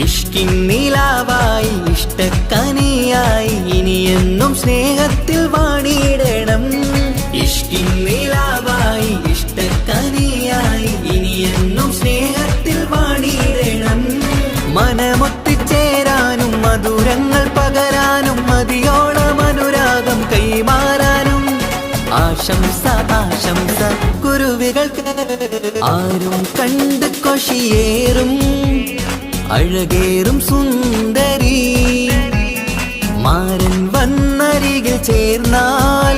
ഇഷ്കിൻ നിലാവായി ഇഷ്ടക്കനിയായി ഇനിയെന്നും സ്നേഹത്തിൽ വാണിയിടണം ഇഷ്കിൻ നിലാവായി ഇഷ്ടക്കനിയായി ഇനിയെന്നും സ്നേഹത്തിൽ വാണിയിടണം മനമൊത്തിച്ചേരാനും മധുരങ്ങൾ പകരാനും മതിയോളം അനുരാഗം കൈമാറാനും ആശംസ ആശംസ കുരുവികൾക്ക് ആരും കണ്ട് കൊഷിയേറും അഴകേറും സുന്ദരി മാരൻ വന്നരികിൽ ചേർന്നാൽ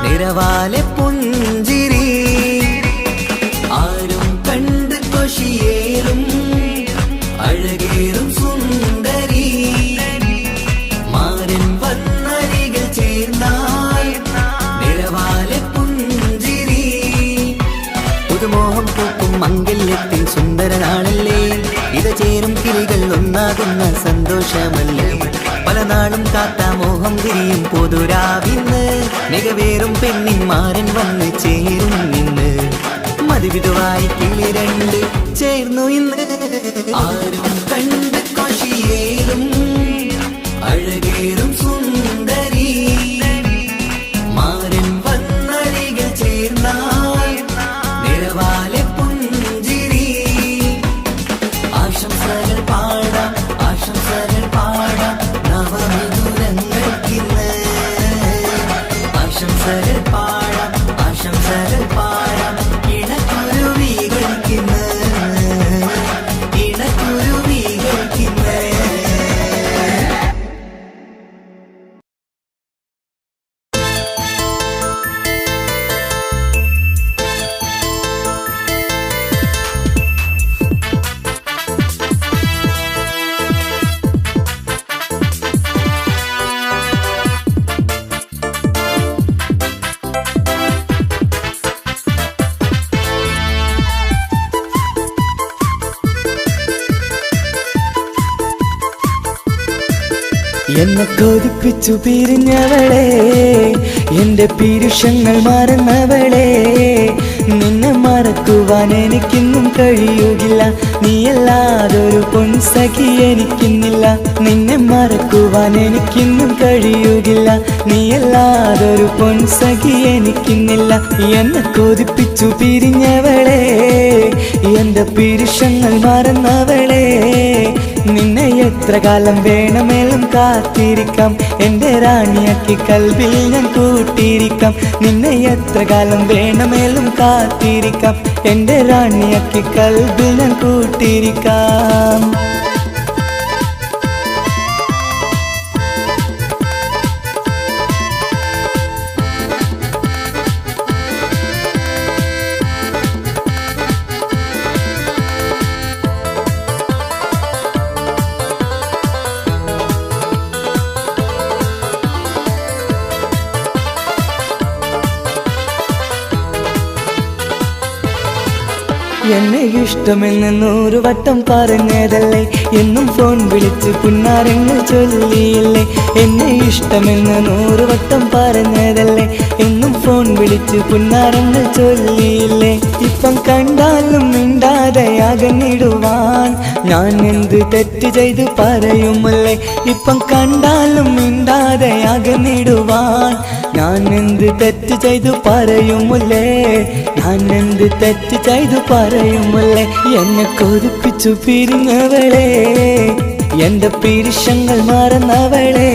നിറവാലെ പുഞ്ചിരി ആരും കണ്ട് കൊഷിയേറും അഴകേറും സുന്ദരി മാരൻ വന്നരികിൽ ചേർന്നാൽ നിറവാലെ പുഞ്ചിരി പുതുമോഹം പൂക്കും മംഗല്യത്തിൻ സുന്ദരനാണല്ലേ ഇത് ചേരും കിളികൾ ഒന്നാകുന്ന സന്തോഷമല്ലേ പല നാളും കാത്ത മോഹം തിരിയും പൊതുരാവിന്ന് മികവേറും പെണ്ണിന്മാരൻ വന്ന് ചേരും ഇന്ന് മതിവിധുവായി കിളി രണ്ട് ചേർന്നു ഇന്ന് ആരും കണ്ട് കൊഷിയേറും അഴകേറും സുന്ദരി മാരൻ വന്നരികിൽ ചേർന്നാൽ നിറവാലെ പുഞ്ചിരി ആശംസകൾ പാടാം ആശംസകൾ പാടാം നവമിഥുനങ്ങൾക്കിന്ന് ആശംസകൾ പാടാം ആശംസകൾ പാടാം ഇണക്കുരുവികൾക്കിന്ന് ഇണക്കുരു എന്നെ കൊതിപ്പിച്ചു പിരിഞ്ഞവളെ, എന്റെ പീരുഷങ്ങൾ മറന്നവളെ, നിന്നെ മറക്കുവാൻ എനിക്കിന്നും കഴിയുകില്ല, നീയല്ലാതൊരു പൊൻസഖി എനിക്കിന്നില്ല. നിന്നെ മറക്കുവാൻ എനിക്കിന്നും കഴിയുകില്ല, നീയല്ലാതൊരു പൊൻസഖി എനിക്കിന്നില്ല. എന്നെ കൊതിപ്പിച്ചു പിരിഞ്ഞവളെ, എന്റെ പീരുഷങ്ങൾ മറന്നവളെ, നിന്നെ എത്ര കാലം വേണമെങ്കിലും കാത്തിരിക്കാം, എന്റെ റാണിയാക്കി കൽവിൽ ഞാൻ കൂട്ടിയിരിക്കാം. നിന്നെ എത്ര കാലം വേണമെങ്കിലും കാത്തിരിക്കാം, എന്റെ റാണിയാക്കി കൽവിൽ ഞാൻ കൂട്ടിയിരിക്കാം. എന്നെ ഇഷ്ടമെന്ന് 100 വട്ടം പറഞ്ഞതല്ലേ, എന്നും ഫോൺ വിളിച്ച് പുന്നാരങ്ങൾ ചൊല്ലിയില്ലേ. എന്നെ ഇഷ്ടമെന്ന് 100 വട്ടം പറഞ്ഞതല്ലേ, എന്നും ഫോൺ വിളിച്ച് പുന്നാരങ്ങൾ ചൊല്ലിയില്ലേ. ഇപ്പം കണ്ടാലും മിണ്ടാതെ അകന്നിടുവാൻ ഞാൻ എന്ത് തെറ്റ് ചെയ്ത് പറയുമല്ലേ. ഇപ്പം കണ്ടാലും മിണ്ടാതെ അകന്നിടുവാൻ ഞാൻ എന്ത് തെറ്റ് ചെയ്തു പറയുമല്ലേ, ഞാൻ എന്ത് തെറ്റ് ചെയ്തു പറയുമല്ലേ. എന്നെ കൊതിപ്പിച്ചു പിരിഞ്ഞവളെ, എന്റെ പീരുഷങ്ങൾ മറന്നവളെ,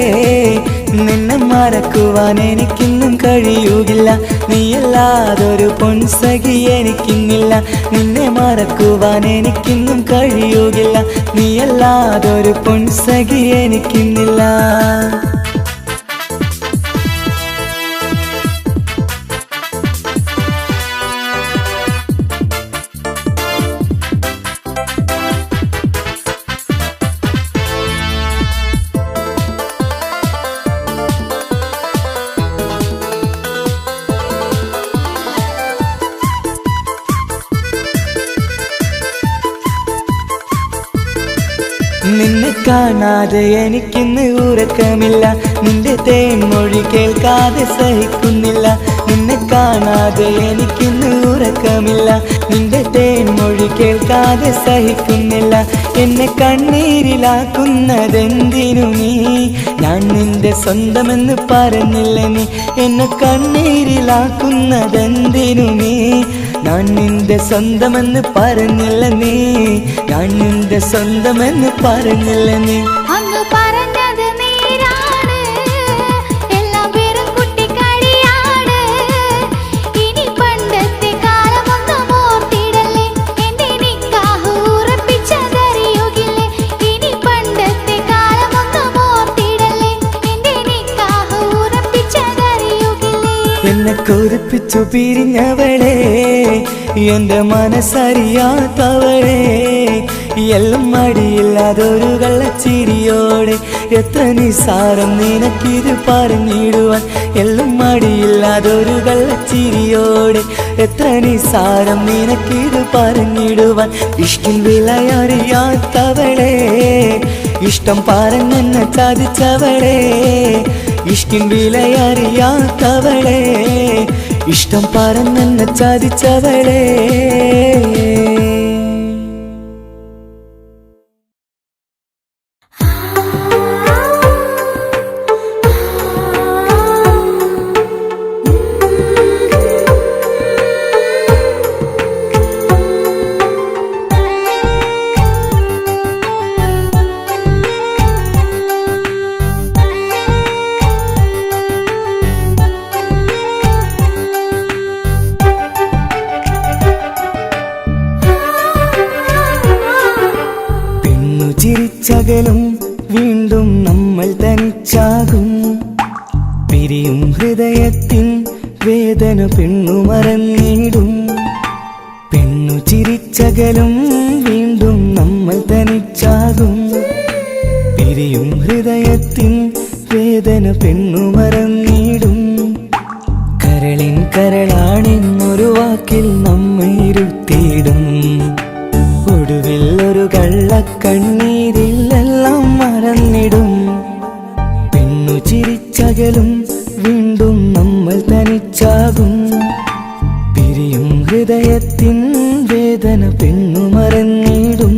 നിന്നെ മറക്കുവാൻ എനിക്കിന്നും കഴിയുകില്ല, നീയല്ലാതൊരു പൊൻസഖി എനിക്കിന്നില്ല. നിന്നെ മറക്കുവാൻ എനിക്കിന്നും കഴിയുകില്ല, നീയല്ലാതൊരു പൊൻസഖി എനിക്കിന്നില്ല. നിന്നെ കാണാതെ എനിക്കിന്ന് ഉറക്കമില്ല, നിന്റെ തേൻമൊഴി കേൾക്കാതെ സഹിക്കുന്നില്ല. നിന്നെ കാണാതെ എനിക്കിന്ന് ഉറക്കമില്ല, നിന്റെ തേൻമൊഴി കേൾക്കാതെ സഹിക്കുന്നില്ല. എന്നെ കണ്ണീരിലാക്കുന്നതെന്തിനു നീ, ഞാൻ നിന്റെ സ്വന്തമെന്ന് പറഞ്ഞില്ല നീ. എന്നെ കണ്ണീരിലാക്കുന്നതെന്തിനു നീ, ഞാൻ നിന്റെ സ്വന്തമെന്ന് പറഞ്ഞില്ല നീ, ഞാൻ നിന്റെ സ്വന്തമെന്ന് പറഞ്ഞില്ല നീ. അങ്ങ് പറഞ്ഞത് നേരാണ്, എല്ലാം വെറും കുട്ടിക്കളിയാണ്. ഇനി പണ്ടത്തെ കാലമൊന്നും ഓർത്തിടല്ലേ, എന്റെ നിക്കാഹ് ഉറപ്പിച്ചതറിയുകില്ലേ. ഇനി പണ്ടത്തെ കാലമൊന്നും ഓർത്തിടല്ലേ, എന്റെ നിക്കാഹ് ഉറപ്പിച്ചതറിയുകില്ലേ. എന്നെ കൊതിപ്പിച്ചു പിരിഞ്ഞവളെ, എന്റെ മനസ്സറിയാത്തവളെ, എല്ലാം മടിയില്ലാതൊരു കള്ളച്ചിരിയോടെ, എത്ര നിസാരം നിനക്കിത് പറഞ്ഞിടുവാൻ. എല്ലാം മടിയില്ലാതൊരു കള്ളച്ചിരിയോടെ, എത്ര നിസാരം നിനക്കിത് പറഞ്ഞിടുവാൻ. ഇഷ്കിൻ വിലയറിയാത്തവളെ, ഇഷ്ടം പറഞ്ഞെന്നെ ചതിച്ചവളെ, ഇഷ്കിൻ വിലയറിയാത്തവളെ, ഇഷ്ടം പറഞ്ഞെന്നെ ചതിച്ചവളെ. ചിരിച്ചകലും വീണ്ടും നമ്മൾ തനിച്ചാകും, പിരിയും ഹൃദയത്തിൻ വേദന പെണ്ണു മറന്നിടും. പെണ്ണു ചിരിച്ചകലും വീണ്ടും നമ്മൾ തനിച്ചാകും, പിരിയും ഹൃദയത്തിൻ വേദന പെണ്ണു മറന്നിടും. കരളിൻ കരളാണെന്നൊരു വാക്കിൽ നമ്മെ ഇരുത്തിയിടും, ഒടുവിൽ ഒരു കള്ളക്കണ്ണീരിലെല്ലാം മറന്നിടും. ചിരിച്ചകലും വീണ്ടും നമ്മൾ തനിച്ചാകും. പിരിയും ഹൃദയത്തിൻ വേദന പെണ്ണു മറന്നിടും.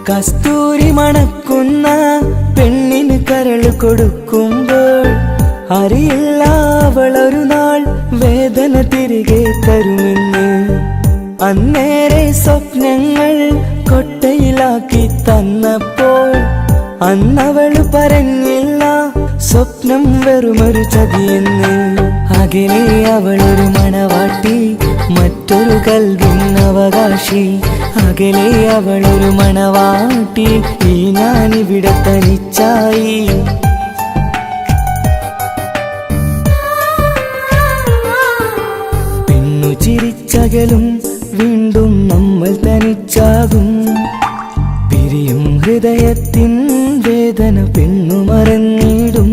കസ്തൂരി മണക്കുന്ന പെണ്ണിന് കരള് കൊടുക്കുമ്പോൾ അറിയില്ല അവളൊരു നാൾ വേദന തിരികെ തരുമെന്ന്. അന്നേരെ സ്വപ്നങ്ങൾ കൊട്ടയിലാക്കി തന്നപ്പോൾ അന്നവള് പറഞ്ഞില്ല സ്വപ്നം വെറുമൊരു ചതിയെന്ന്. അകലെ അവളൊരു മണവാട്ടി, മറ്റൊരു കൽവിൻ അവകാശി. അകലെ അവളൊരു മണവാട്ടി, ഈ ഞാനിവിടെ തനിച്ചായി. പെണ്ണു ചിരിച്ചകലും വീണ്ടും നമ്മൾ തനിച്ചാകും. പിരിയും ഹൃദയത്തിൻ വേദന പെണ്ണു മറന്നിടും.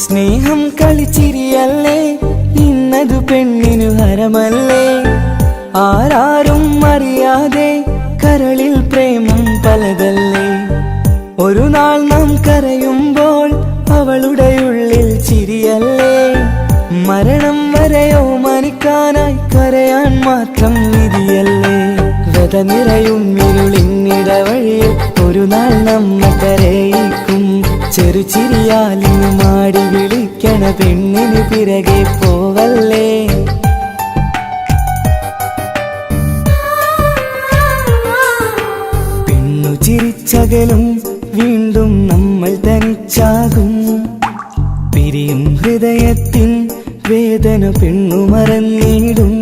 സ്നേഹം കളിച്ചിരിയല്ലേ, ഇന്നതു പെണ്ണിനു ഹരമല്ലേ. ആരാരും അറിയാതെ കരളിൽ പ്രേമം പലതല്ലേ. ഒരു നാൾ നാം കരയുമ്പോൾ അവളുടെ ഉള്ളിൽ ചിരിയല്ലേ. മരണം വരെയോ മരിക്കാനായി കരയാൻ മാത്രം വിധിയല്ലേ. വ്യത നിറയും ഇരുളിന്നിടവഴിയിൽ ഒരു നാൾ നമ്മ കരയിക്കും. ചെറുചിരിയാലിന് മാടി വിളിക്കണ പെണ്ണിന് പിറകെ പോവല്ലേ. പെണ്ണു ചിരിച്ചകലും വീണ്ടും നമ്മൾ തനിച്ചാകും. പിരിയും ഹൃദയത്തിൻ വേദന പെണ്ണു മറന്നിടും.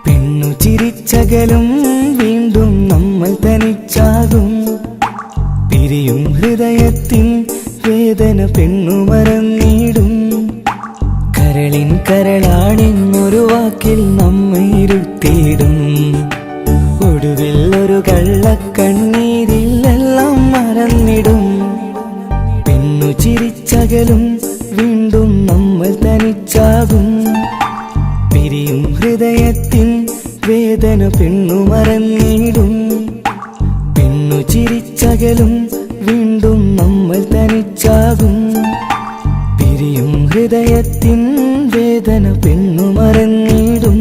പെണ്ണു ചിരിച്ചകലും വീണ്ടും നമ്മൾ തനിച്ചാകും. പിരിയും ഹൃദയത്തിൻ വേദന പെണ്ണു മറന്നിടും. കരളിൻ കരളാണെന്നൊരു വാക്കിൽ നമ്മെ ഇരുത്തിയിടും. ഒടുവിൽ ഒരു കള്ളക്കണ്ണീരിലെല്ലാം മറന്നിടും. പെണ്ണു ചിരിച്ചകലും വീണ്ടും നമ്മൾ തനിച്ചാകും. പിരിയും ഹൃദയത്തിൻ വേദന പെണ്ണു മറന്നിടും. പെണ്ണു ചിരിച്ചകലും വീണ്ടും നമ്മൾ തനിച്ചാകും. പിരിയും ഹൃദയത്തിൻ വേദന പെണ്ണു മറന്നിടും.